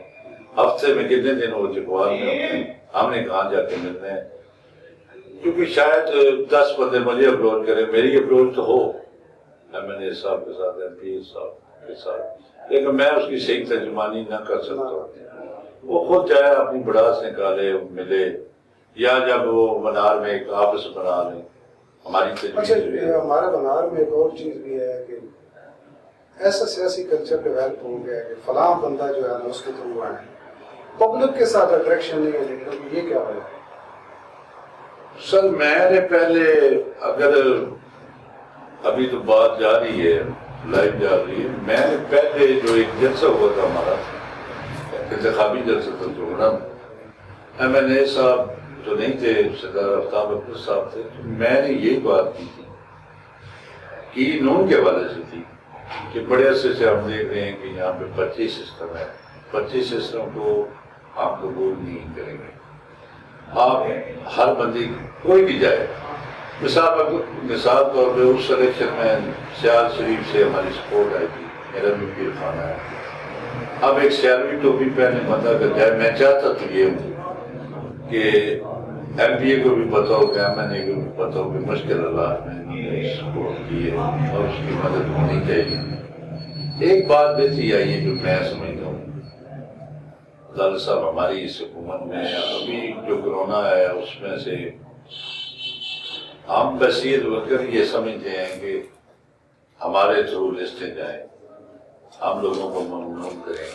ہفتے میں کتنے دن وہ چکوال میں ہوتے ہیں، ہم نے کہاں جا کے ملنا ہے۔ کیونکہ شاید 10 بندے مجھے اپروچ کریں، میری اپروچ تو ہو ایم این اے صاحب کے ساتھ، ایم پی صاحب کے ساتھ، لیکن میں اس کی صحیح ترجمانی نہ کر سکتا ہوں۔ وہ خود جائے اپنی بڑاس نکالے، ملے، یا جب وہ منار میں ایک آفس بنا لیں۔ ہماری اچھا، ہمارے منار میں ایک اور چیز بھی ہے کہ ایسا سیاسی کلچر ڈیولپ ہو گیا ہے کہ فلاں بندہ جو ہے اس کے تھرو آئے، پبلک کے ساتھ اٹریکشن نہیں ہے، لیکن یہ کیا ہے؟ سر میں نے پہلے، اگر ابھی تو بات جاری ہے، لائیو جا رہی ہے، میں نے پہلے جو ایک جلسہ ہوا تھا ہمارا انتخابی جلسہ تھا جوڑا میں، ایم این اے صاحب جو نہیں تھے، سردار آفتاب اکبر صاحب تھے، تو میں نے یہی بات کی تھی کہ نون کے حوالے سے تھی کہ بڑے عرصے سے ہم دیکھ رہے ہیں کہ یہاں پہ 25 سسٹم ہے، 25 سسٹم کو آپ قبول نہیں کریں گے۔ آپ ہر بندی کوئی بھی جائے، مثال طور پہ اس سلیکشن میں سیال شریف سے ہماری سپورٹ آئی تھی، میرا بھی پیر خانہ ہے، اب ایک سیالوی ٹوپی پہنے بندہ کر جائے، میں چاہتا تو یہ ہوں کہ ایم پی اے کو بھی پتا ہو کہ ایم این اے کو بھی پتا ہو کہ مشکل حالات میں انہوں نے سپورٹ کی ہے اور اس کی مدد ہونی چاہیے۔ ایک بات ویسی آئی ہے جو میں سمجھتا ہوں، ظاہر صاحب ہماری اس حکومت میں ابھی جو کرونا آیا اس میں سے ہم بصیرت ورکر یہ سمجھتے ہیں کہ ہمارے تھرو لسٹیں جائیں، ہم لوگوں کو ممنون کریں،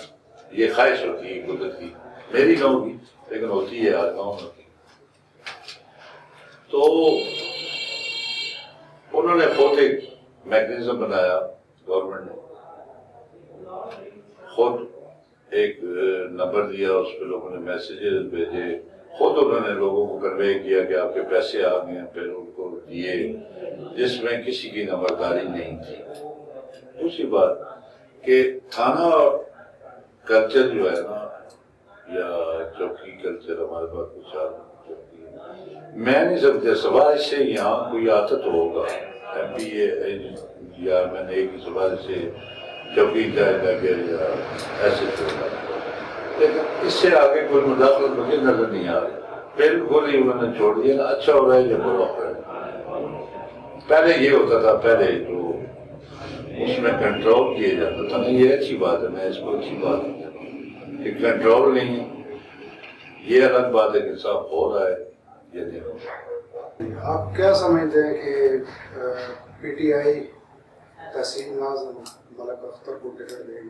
یہ خواہش ہوتی ہے قدرت کی، میری گاؤں کی لیکن ہوتی ہے ہر گاؤں میں۔ تو انہوں نے خود ایک میکنزم بنایا، گورنمنٹ نے خود ایک نمبر دیا، اس پہ لوگوں نے میسیجز بھیجے، خود انہوں نے لوگوں کو کنوے کیا کہ آپ کے پیسے آ گئے ہیں، پھر ان کو دیے، جس میں کسی کی نمبرداری نہیں تھی۔ دوسری بات کہ تھانہ کلچر جو ہے نا، یا چوکی کلچر، ہمارے پاس کچھ چوکی ہے، میں نہیں سمجھتا سوال سے یہاں کوئی آتا تو ہوگا، ایم پی اے یا میں نے ایک سوال سے چوکی لگے یا ایسے ہوگا، لیکن اس سے آگے کوئی مداخلت مجھے نظر نہیں آ رہی۔ بالکل ہی انہوں نے چھوڑ دیا نا، اچھا ہو رہا ہے یا برا ہو رہا ہے۔ پہلے یہ ہوتا تھا، پہلے جو اس میں کنٹرول کیا جاتا تھا نا، یہ اچھی بات ہے، میں اس کو اچھی بات ہے کہ کنٹرول نہیں ہے، یہ الگ بات ہے کہ صاحب ہو رہا ہے یا نہیں ہو رہا۔ آپ کیا سمجھتے ہیں کہ پی ٹی آئی تحصیل ناظم ملک اختر کو ٹکٹ دے گی؟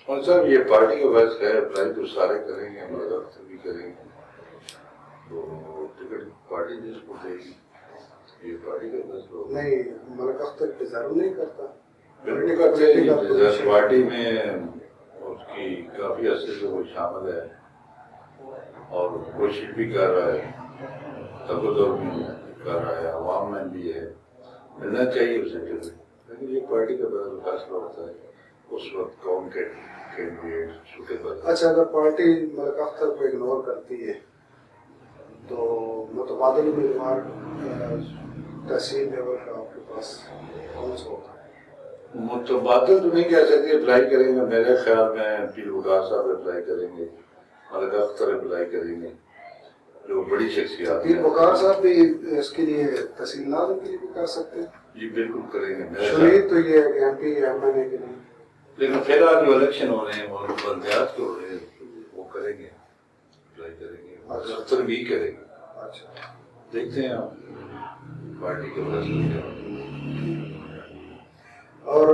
اور صاحب یہ پارٹی کا فیصلہ ہے، اپلائی تو سارے کریں گے، ملک اختر بھی کریں گے، تو ٹکٹ پارٹی جس کو دے گی یہ پارٹی کا فیصلہ ہوگا۔ نہیں، ملک اختر ڈیزرو نہیں کرتا؟ بالکل کرتے ہیں، پارٹی میں اس کی کافی عرصے سے وہ شامل ہے اور کوشش بھی کر رہا ہے، تقدر بھی کر رہا ہے، عوام میں بھی ہے، ملنا چاہیے اسے ٹکٹ، لیکن یہ پارٹی کا فیصلہ ہوتا ہے اس وقت کون کینڈیڈیٹ سوٹیبل۔ اچھا، اگر پارٹی ملک اختر کو اگنور کرتی ہے تو متبادل امیدوار تحصیل لیول کا آپ کے پاس کون سا ہوتا ہے؟ متبادل تو نہیں کہہ سکتے، اپلائی کریں گے، میرے خیال میں پیر وقار صاحب اپلائی کریں گے، ملک اختر اپلائی کریں گے، جو بڑی شخصیات ہیں۔ پیر وقار صاحب بھی اس کے لیے تحصیل ناظم کے لیے بھی کر سکتے ہیں؟ جی بالکل کریں گے، میرے شمید تو یہ ہے کہ ایم پی ایم این اے کے لیے، لیکن فی الحال جو الیکشن ہو رہے ہیں وہ بلدیات کے ہو رہے ہیں، وہ کریں گے، اپلائی کریں گے، ملک اختر بھی کریں گے۔ اچھا، دیکھتے ہیں آپ پارٹی کے فیصلے کیا ہوتے ہیں۔ اور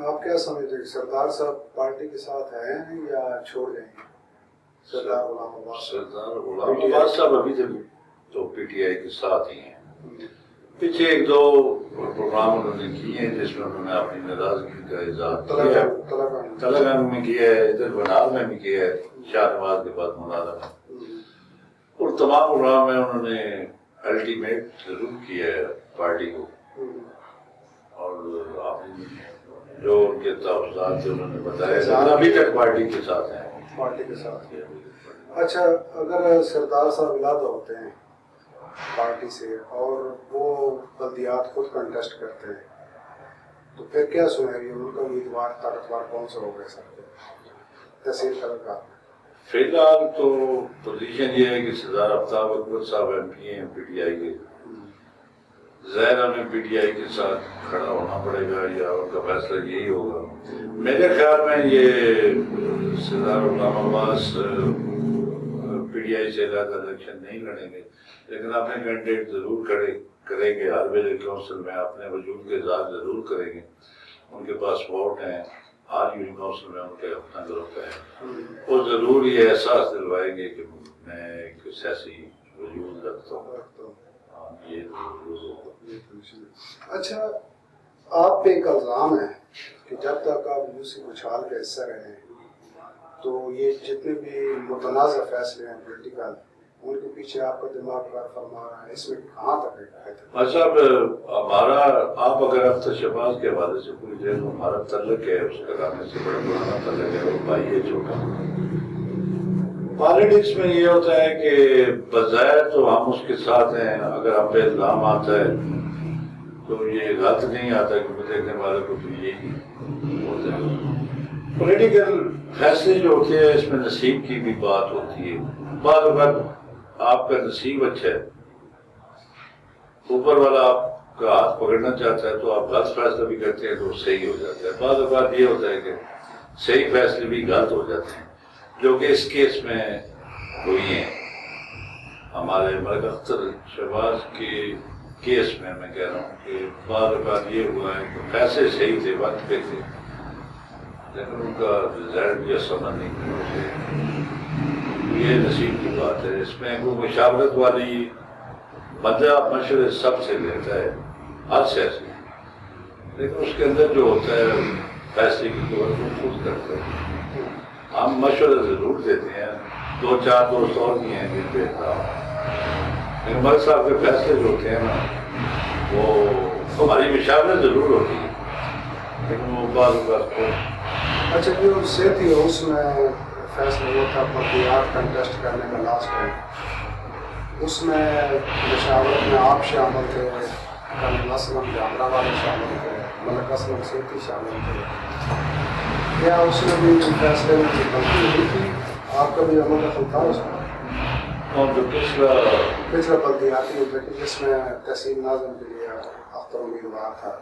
آپ کیا سمجھتے ہیں کہ سردار صاحب پارٹی کے ساتھ ہیں یا چھوڑ جائیں گے؟ سردار غلام عباس سردار غلام عباس صاحب ابھی تک تو پی ٹی آئی کے ساتھ ہی ہیں، پیچھے ایک دو پروگرام انہوں نے کیے ہیں جس میں انہوں نے اپنی ناراضگی کا اظہار کیا ہے، تلنگانہ میں کیا ہے، ادھر بنار میں بھی کیا ہے، شاہ نواز کے بعد مولانا میں، اور تمام پروگرام میں انہوں نے الٹیمیٹ ضرور کیا ہے پارٹی کو، اور آپ جو ان کے تحفظات تھے انہوں نے بتایا ابھی تک پارٹی کے ساتھ ہیں۔ پارٹی کے ساتھ۔ اچھا، اگر سردار صاحب علیحدہ ہوتے ہیں پارٹی سے اور وہ بلدیات خود کنٹیسٹ کرتے ہیں تو پھر کیا سنہری ان کا امیدوار طاقتور کون سا ہوگا سر تحصیل کلکار؟ فی الحال تو پوزیشن یہ ہے کہ سردار آفتاب اکبر صاحب ایم پی ہیں پی ٹی آئی کے، ظاہر ہمیں پی ٹی آئی کے ساتھ کھڑا ہونا پڑے گا یا ان کا فیصلہ یہی ہوگا۔ میرے خیال میں یہ سردار Ghulam Abbas P T I سے علیحدہ الیکشن نہیں لڑیں گے، لیکن اپنے کینڈیڈیٹ ضرور کریں گے، ہر ویلے کونسل میں اپنے وجود کے اظہار ضرور کریں گے، ان کے پاس ووٹ ہیں، ہر یونین کونسل میں ان کا اپنا گروپ ہے، وہ ضرور یہ احساس دلوائیں گے کہ میں ایک سیاسی وجود رکھتا ہوں۔ یہ اچھا، آپ پہ ایک الزام ہے کہ جب تک آپ یوسی اچھال کا حصہ رہے ہیں تو یہ جتنے بھی متنازع فیصلے ہیں پولیٹیکل ان کے پیچھے آپ کا دماغ کار فرما رہا ہے، اس میں کہاں تک ہے؟ صاحب ہمارا آپ اگر اختر شہباز کے حوالے سے پوچھ رہے تو ہمارا تعلق ہے اس کرانے سے بڑا پرانا تعلق ہے، وہ بھائی ہے چھوٹا۔ پالیٹکس میں یہ ہوتا ہے کہ بظاہر تو ہم اس کے ساتھ ہیں، اگر ہم پہ الزام آتا ہے تو یہ غلط نہیں آتا کہ دیکھنے والے کو تو یہی ہوتا ہے، پولیٹیکل فیصلے جو ہوتے ہیں اس میں نصیب کی بھی بات ہوتی ہے. بعض اوقات آپ کا نصیب اچھا ہے, اوپر والا آپ کا ہاتھ پکڑنا چاہتا ہے تو آپ غلط فیصلہ بھی کرتے ہیں تو صحیح ہو جاتا ہے. بعض اوقات یہ ہوتا ہے کہ صحیح فیصلے بھی غلط ہو جاتے ہیں, جو کہ اس کیس میں ہوئی ہیں. ہمارے ملک اختر شہباز کے کیس میں کہہ رہا ہوں کہ بعض اوقات یہ ہوا ہے کہ فیصلے صحیح تھے, وقت پہ تھے, لیکن ان کا ریزلٹ بھی سمجھ نہیں کرتے. یہ نصیب کی بات ہے. اس میں کوئی مشاورت والی بندہ مشورے سب سے لیتا ہے ہر شے سے, لیکن اس کے اندر جو ہوتا ہے فیصلے کی قوت وہ خود کرتا ہے. ہم مشورہ ضرور دیتے ہیں, 2-4 دوست اور بھی ہیں جن پہ احترام, لیکن ملک صاحب کے فیصلے جو ہوتے ہیں نا وہ ہماری مشاورت ضرور ہوتی ہے, لیکن وہ بعض اوقات کو. اچھا جو سیتی ہے اس میں فیصلہ ہوا تھا بلدیات کنٹیسٹ کرنے کا لاسٹ ٹائم, اس میں مشاورت میں آپ شامل تھے, کرنل اسلم جامرہ والے شامل تھے, ملک اسلم سیتی شامل تھے. کیا اس میں بھی فیصلے میں غلطی ہوئی تھی؟ آپ کا بھی عمل دخل تھا اس میں؟ اور جو پچھلا بلدیاتی جس میں تحصیل ناظم کے لیے اختر امیدوار تھا.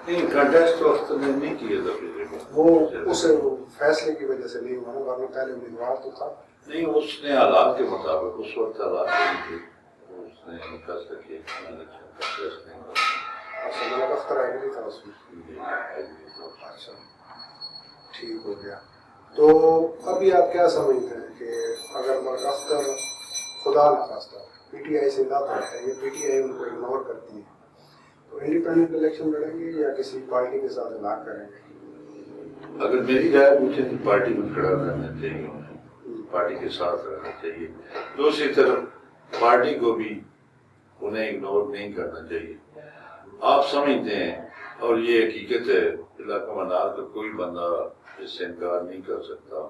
نہیں, کنٹیسٹ تو اختر نے نہیں کیا تھا, وہ اسے فیصلے کی وجہ سے نہیں ہوا نا, ورنہ پہلے امیدوار تو تھا. نہیں, اس نے حالات کے مطابق اس وقت حالات نہیں تھے, اس نے فیصلہ کیا کہ الیکشن کنٹیسٹ نہیں کرنا. اچھا, ملک اختر ایگری تھا اس میں. اچھا ٹھیک ہو گیا. تو ابھی آپ کیا سمجھتے ہیں کہ اگر ملک اختر خدا نخواستہ پی ٹی آئی سے امداد کرتا ہے, یہ پی ٹی آئی ان کو اگنور کرتی ہے, تو انڈیپینڈنٹ الیکشن لڑیں گے یا کسی پارٹی کے ساتھ الاغ کریں گے؟ اگر میری رائے پوچھے تو پارٹی میں کھڑا رہنا چاہیے, پارٹی کے ساتھ رہنا چاہیے. دوسری طرف پارٹی کو بھی انہیں اگنور نہیں کرنا چاہیے. آپ سمجھتے ہیں, اور یہ حقیقت ہے, علاقہ منار کا کوئی بندہ اس سے انکار نہیں کر سکتا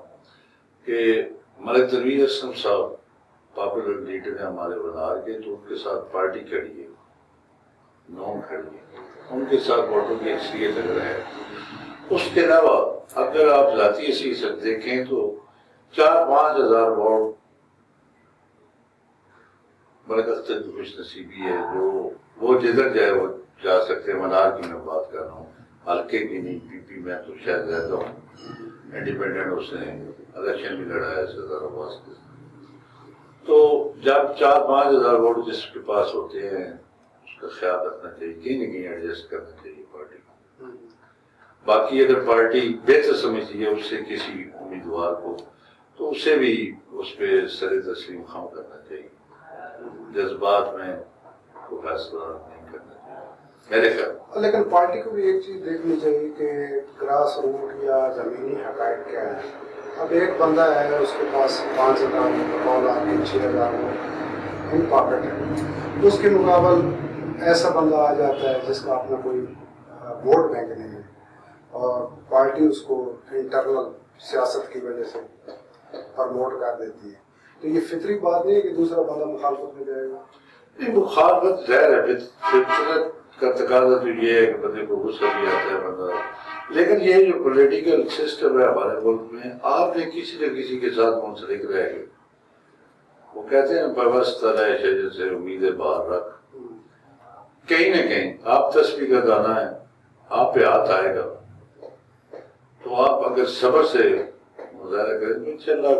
کہ ملک تنویر اسلم صاحب پاپولر لیڈر ہیں ہمارے منار کے, تو ان کے ساتھ پارٹی کھڑی ہے, نون کھڑی ہے, ان کے ساتھ ووٹوں کی اکثریت اگر ہے. اس کے علاوہ اگر آپ ذاتی حیثیت دیکھیں تو 4-5 ہزار ووٹ ملک اختر کی خوش نصیبی ہے, جو وہ جدھر جائے وہ جا سکتے ہیں. منار کی میں بات کر رہا ہوں, حلقے کی نہیں. پی پی میں تو شاید رہتا ہوں, انڈیپینڈنٹ اس نے الیکشن بھی لڑا ہے سردار عباس کے. تو جب 4-5 ہزار ووٹ جس کے پاس ہوتے ہیں اس کا خیال رکھنا چاہیے, کہیں نہ کہیں ایڈجسٹ کرنا چاہیے پارٹی کو. باقی اگر پارٹی بہتر سمجھتی ہے اس سے کسی امیدوار کو, تو اسے بھی اس پہ سر تسلیم خم کرنا چاہیے, جذبات میں کوئی فیصلہ نہیں کرنا چاہیے میرے خیال. لیکن پارٹی کو بھی ایک چیز دیکھنی چاہیے کہ گراس روٹ یا زمینی حقائق کیا ہے. اب ایک بندہ ہے, اس کے پاس 5,000 6,000 ان پاکٹ ہے, اس کے مقابل ایسا بندہ آ جاتا ہے جس کا اپنا کوئی ووٹ بینک نہیں ہے, اور پارٹی اس کو انٹرنل سیاست کی وجہ سے پرموٹ کر دیتی ہے. تو یہ فطری بات نہیں ہے کہ دوسرا بندہ مخالفت میں جائے گا. نہیں, مخالفت ظاہر ہے, فطرت کا تقاضا تو یہ ہے کہ بندے کو غصہ بھی آتا ہے بندہ. لیکن یہ جو پولیٹیکل سسٹم ہے ہمارے ملک میں, آپ نے کسی نہ کسی کے ساتھ منسلک رہ گئے. وہ کہتے ہیں پیوستہ رہے شجر سے امیدیں باہر رکھ, کہیں نہ کہیں آپ تسبیح کا دانہ ہے, آپ پہ ہاتھ آئے گا. تو آپ اگر صبر سے مظاہرہ کریں تو انشاءاللہ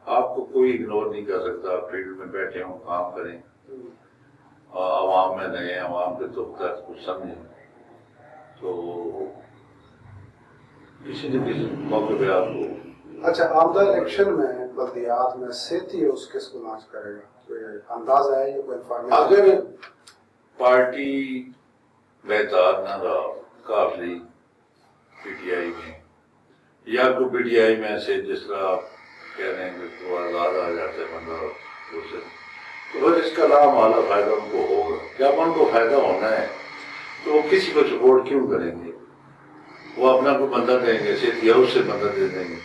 آپ کو کوئی اگنور نہیں کر سکتا. آپ فیلڈ میں بیٹھے ہوں, کام کریں, عوام میں نہیں, عوام کے دکھ درد کچھ سمجھیں, تو کسی نہ کسی موقع پہ آپ کو. اچھا, آمدہ الیکشن میں بلدیات میں سیتی ہے اس کس کو لانچ کرے گا, کوئی اندازہ ہے یا کوئی انفارمیشن؟ اگر پارٹی بہتر نہ رہا کافی پی ٹی آئی میں, یا کوئی پی ٹی آئی میں ایسے جس طرح آپ کہہ رہے ہیں کہ وہ آزاد آ جاتا ہے بندہ اسے, تو پھر اس کا لام اعلیٰ فائدہ ان کو ہوگا. جب ان کو فائدہ ہونا ہے تو وہ کسی کو سپورٹ کیوں کریں گے؟ وہ اپنا کو بندہ دیں گے, صرف یا اس سے بندہ دے دیں گے.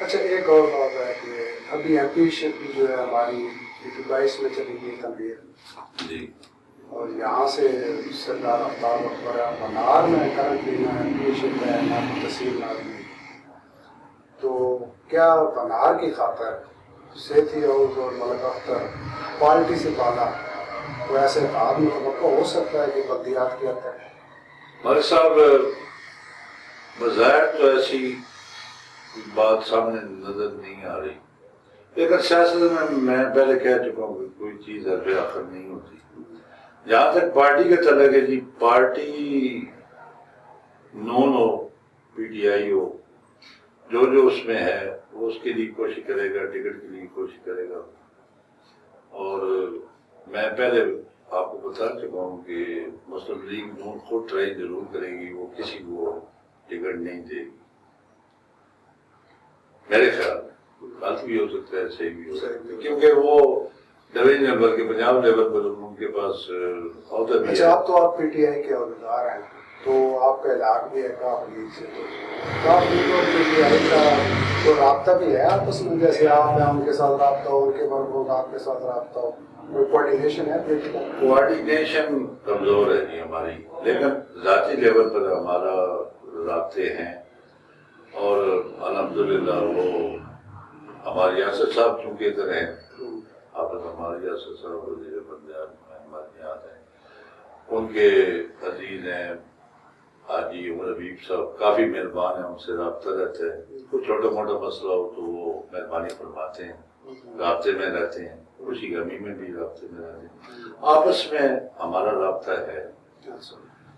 اچھا, ایک اور بات ہے کہ ابھی ایم پی شپ بھی جو ہے ہماری 22 میں چلی گئی تنویر جی, اور یہاں سے سردار آفتاب اکبر منار میں کرنٹلی نہ ایم پی شپ ہے نہ تحصیل ناظم. تو کیا بنار کی خاطر سیٹھی ہاؤس اور ملک اختر پارٹی سے پالا تو ایسے اتحاد متوقع ہو سکتا ہے کہ بلدیات کیا ہے؟ ملک صاحب بظاہر تو ایسی بات سامنے نظر نہیں آ رہی، لیکن سیاست میں پہلے کہہ چکا ہوں کہ کوئی چیز حرف آخر نہیں ہوتی۔ جہاں تک پارٹی کا تعلق ہے جی، party known who, P T I ہو، جو اس میں ہے وہ اس کے لیے کوشش کرے گا، ٹکٹ کے لیے کوشش کرے گا۔ اور میں پہلے آپ کو بتا چکا ہوں کہ مسلم لیگ نون خود ٹرائی ضرور کرے گی، وہ کسی کو ٹکٹ نہیں دے گی میرے خیال میں۔ غلط بھی ہو سکتا ہے، صحیح بھی ہو سکتا ہے، کیونکہ وہ ڈویژن لیول کے پنجاب لیول پر ان کے پاس عہدہ بھی ہے۔ اچھا، اب تو آپ پی ٹی آئی کے عہدیدار ہیں، تو آپ کا علاقہ بھی ہے کاف لیگ سے، کاف لیگ اور پی ٹی آئی کا تو رابطہ بھی ہے آپس میں؟ جیسے آپ ہیں ان کے ساتھ رابطہ ہو، ان کے مربوط آپ کے ساتھ رابطہ ہو، کوئی کوآرڈینیشن ہے پولیٹیکل؟ کوآرڈینیشن کمزور ہے جی ہماری، لیکن ذاتی لیول پر ہمارا رابطے ہیں، اور الحمدللہ وہ ہمارے یاسر صاحب چونکہ ادھر ہیں، آپ ہمارے یاسر صاحب وزیر بندیال ہمارے یاد ہیں، ان کے عزیز ہیں حاجی عمر حبیب صاحب، کافی مہربان ہیں، ان سے رابطہ رہتا ہے، کوئی چھوٹا موٹا مسئلہ ہو تو وہ مہربانی فرماتے ہیں، رابطے میں رہتے ہیں، خوشی غمی میں بھی رابطے میں رہتے ہیں، آپس میں ہمارا رابطہ ہے،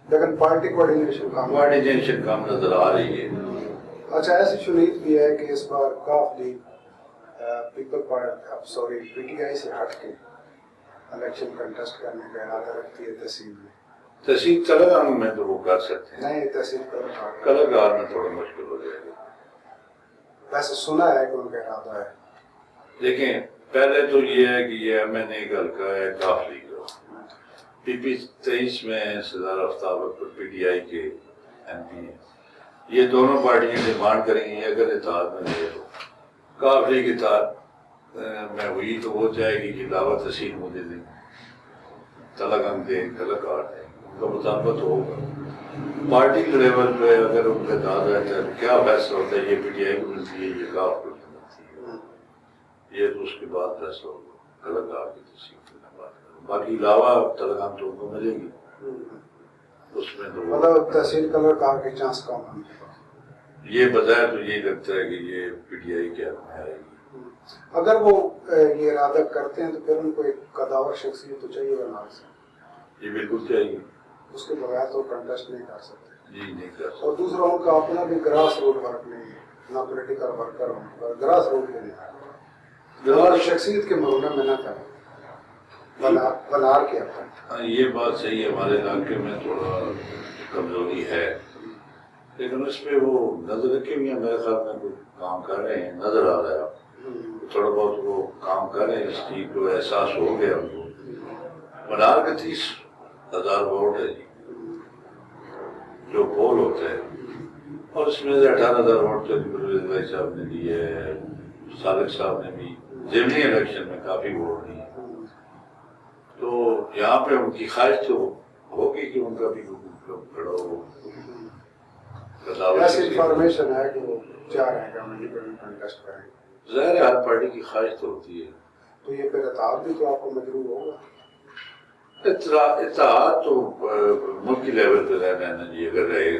لیکن پارٹی کوآرڈینیشن کم نظر آ رہی ہے۔ اچھا، ایسی شنید بھی ہے کہ اس بار کاف league people party P T I سے ہٹ کے الیکشن کنٹیسٹ کرنے کا ارادہ رکھتی ہے تحصیل میں۔ تحصیل کلگان میں تو وہ کر سکتے ہیں، نہیں، تحصیل کلگان میں تھوڑا مشکل ہو جائے گا۔ ویسے سنا ہے کہ ان کا ارادہ ہے۔ دیکھیں، پہلے تو یہ ہے کہ یہ ایم این اے کا حلقہ ہے کاف لیگ کا، پی پی 23 میں سردار آفتاب اکبر پی ٹی آئی کے ایم پی ہیں، یہ دونوں پارٹیاں ڈیمانڈ کریں گی اگر اتحاد میں رہے تو کاف لیگ اتحاد میں ہوئی تو وہ چاہے گی کہ دعوت تحصیل مجھے دیں، تلگنگ دیں، کلکاٹ دیں، ان کا مطابقت ہوگا۔ پارٹی کے لیول پہ اگر ان کا اتحاد رہتا ہے تو کیا فیصلہ ہوتا ہے، یہ پی ٹی آئی کو ملتی ہے، یہ کاف کو ملتی ہے، یہ تو اس کے بعد فیصلہ ہوگا، کلکاٹ کی تحصیل کی بات کریں، باقی علاوہ تلگنگ تو ان کو ملے گی، اس میں تو مطلب تحصیل کلکاٹ کے چانس کم ہیں۔ یہ بظاہر تو یہی لگتا ہے کہ یہ پی ٹی آئی کے حق میں آئے گی۔ اگر وہ یہ ارادہ کرتے ہیں تو پھر ان کو ایک قداور شخصیت تو چاہیے بنار سے، یہ بالکل چاہیے، اس کے بغیر تو کنٹیسٹ نہیں کر سکتے۔ جی نہیں کر سکتے۔ اور دوسرا ان کا اپنا بھی گراس روٹ ورک نہیں ہے، نہ پولیٹیکل ورکر ہوں پر گراس روٹ پہ نہیں ہے، شخصیت کے مرونہ میں نہ کریں بنار کے اپنے۔ ہاں، یہ بات صحیح ہے، ہمارے علاقے میں تھوڑا کمزوری ہے، لیکن اس پہ وہ نظر رکھے ہوئے ہیں، میرے خیال میں کوئی کام کر رہے ہیں، نظر آ رہا ہے تھوڑا بہت وہ کام کر رہے ہیں، اس چیز کو احساس ہو گیا ان کو۔ بنار کا 30,000 ووٹ ہے جی جو پول ہوتا ہے، اور اس میں سے 18,000 ووٹ تو پرویز بھائی صاحب نے دیے ہے، صادق صاحب نے بھی ضمنی الیکشن میں کافی ووٹ دیے، تو یہاں پہ ان کی خواہش تو ہوگی کہ ان کا بھی کھڑا ہو۔ ایسی انفارمیشن ہے کہ وہ چاہ رہے ہیں کہ ہم انڈیپینڈنٹ کنٹیسٹ کریں، ظاہر ہے ہر پارٹی کی خواہش تو ہوتی ہے، تو یہ پھر اتحاد بھی تو آپ کو مجروح ہوگا۔ اتحاد تو ملکی لیول پہ رہنا ہے نا جی، اگر رہے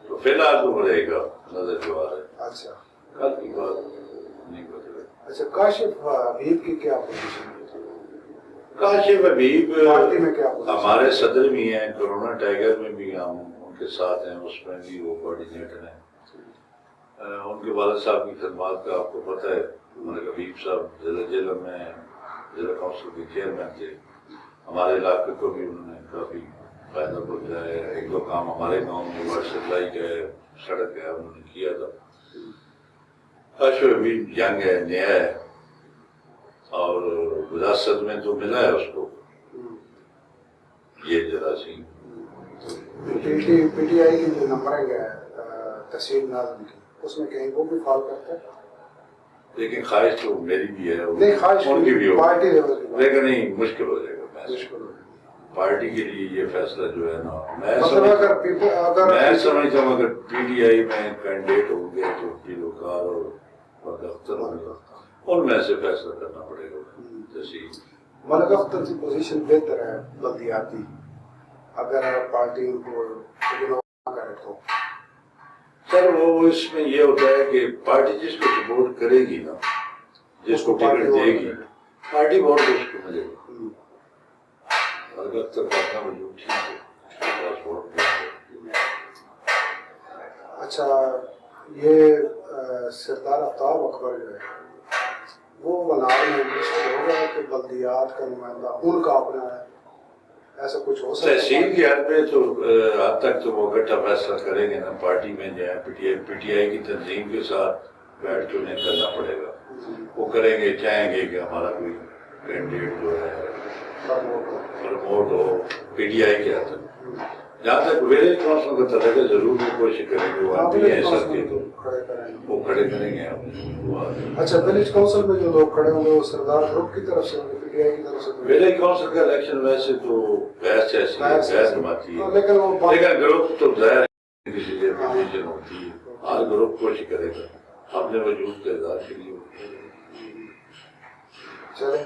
تو فی الحال تو رہے گا، نظر جو آ رہا ہے، اچھا، کل کی بات نہیں بدلے۔ اچھا، کاشف حبیب کی کیا پوزیشن ہے؟ کاشف حبیب پارٹی میں کیا پوزیشن؟ ہمارے صدر بھی ہیں، کرونا ٹائیگر میں بھی ہم ان کے ساتھ ہیں، اس میں بھی وہ کوآرڈینیٹر ہیں۔ ان کے والد صاحب کی خدمات کا آپ کو پتہ ہے، ملک حبیب صاحب ضلع میں ضلع کونسل کے چیئرمین تھے، ہمارے علاقے کو بھی انہوں نے کافی فائدہ پہنچایا ہے، ایک دو کام ہمارے گاؤں میں واٹر سپلائی کا ہے، سڑک ہے، انہوں نے کیا تھا۔ کاشف حبیب ینگ ہے، نیا ہے، اور وراثت میں تو ملا ہے اس کو یہ جراثیم۔ پی ٹی آئی کی جو نمبرنگ ہے تحصیل ناظم کی، اس میں کہیں وہ بھی فال کرتا ہے، لیکن خواہش تو میری بھی ہے، نہیں خواہش ان کی بھی پارٹی لیول ہوگی، لیکن نہیں مشکل ہو جائے گا، مشکل ہو جائے گا۔ پارٹی کے لیے یہ فیصلہ جو ہے نا مطلب میں سمجھتا ہوں اگر پی ٹی آئی میں کینڈیڈیٹ ہوں گے تو پیلوکار اور ملک اختر ہوں گے ان میں سے فیصلہ کرنا پڑے گا. جیسے ملک اختر کی پوزیشن بہتر ہے بلدیاتی، اگر پارٹی ان کو نہ کرے تو. سر وہ اس میں یہ ہوتا ہے کہ پارٹی جس کو سپورٹ کرے گی نا، جس کو ٹکٹ دے گی، پارٹی ووٹ اس کو ملے گا. ملک اختر کا اپنا وجود ٹھیک ہے. اچھا، یہ سردار آفتاب اکبر جو ہے وہ ونار میں مشکل ہوگا کہ بلدیات کا نمائندہ ان کا اپنا ہے، ایسا کچھ ہو سکتا ہے؟ تحصیل کی حد پہ تو حد تک تو وہ اکٹھا فیصلہ کریں گے نا. پارٹی میں جو ہے پی ٹی آئی کی تنظیم کے ساتھ بیٹھ کے انہیں کرنا پڑے گا. وہ کریں گے، چاہیں گے کہ ہمارا کوئی کینڈیڈیٹ جو ہے promote who P T I کے حد تک. جہاں تک ویلیج کونسل کا تعلق ہے، ضرور وہ کوشش کریں گے وہ آدمی ہیں سر کے تو وہ کھڑے کریں گے. اچھا، ویلیج کونسل میں جو لوگ کھڑے ہوں گے وہ سردار گروپ کی طرف سے ہوں گے، پی ٹی آئی کی طرف سے؟ ویلیج کونسل کا الیکشن ویسے تو بحث ایسی ہے، بحث جماعتی ہے، لیکن گروپ تو ظاہر ہے کسی جگہ ڈویژن ہوتی ہے. ہر گروپ کوشش کرے گا اپنے وجود کے اظہار کے لیے. چلے،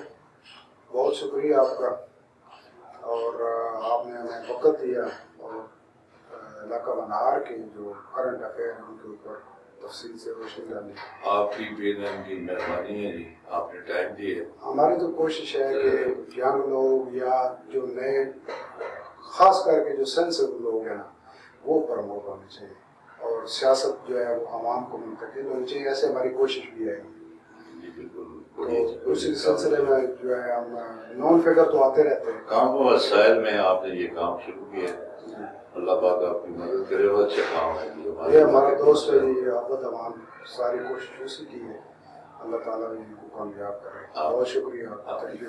بہت شکریہ آپ کا، اور آپ نے ہمیں وقت دیا اور علاقہ ونار کے جو کرنٹ افیئر ہیں ان کے اوپر تفصیل سے روشنی ڈالی. آپ کی بے نام کی مہربانی ہے جی، آپ نے ٹائم دی ہے. ہماری تو کوشش ہے کہ ینگ لوگ یا جو نئے خاص کر کے جو سینسیبل لوگ ہیں نا وہ پروموٹ ہونے چاہیے، اور سیاست جو ہے وہ عوام کو منتقل ہونی چاہیے. ایسے ہماری کوشش بھی ہے. جی بالکل. تو اسی سلسلے میں جو ہے ہم نان فگر تو آتے رہتے ہیں. کام و وسائل میں آپ نے یہ کام شروع کیا ہے، اللہ پاک آپ کی مدد کرے. وہ اچھا کام ہے. یہ ہمارا دوست ہے جی عبد امان، ساری کوشش اسی کی ہے. اللہ تعالیٰ نے ان کو کامیاب کرے. بہت شکریہ. Thank you.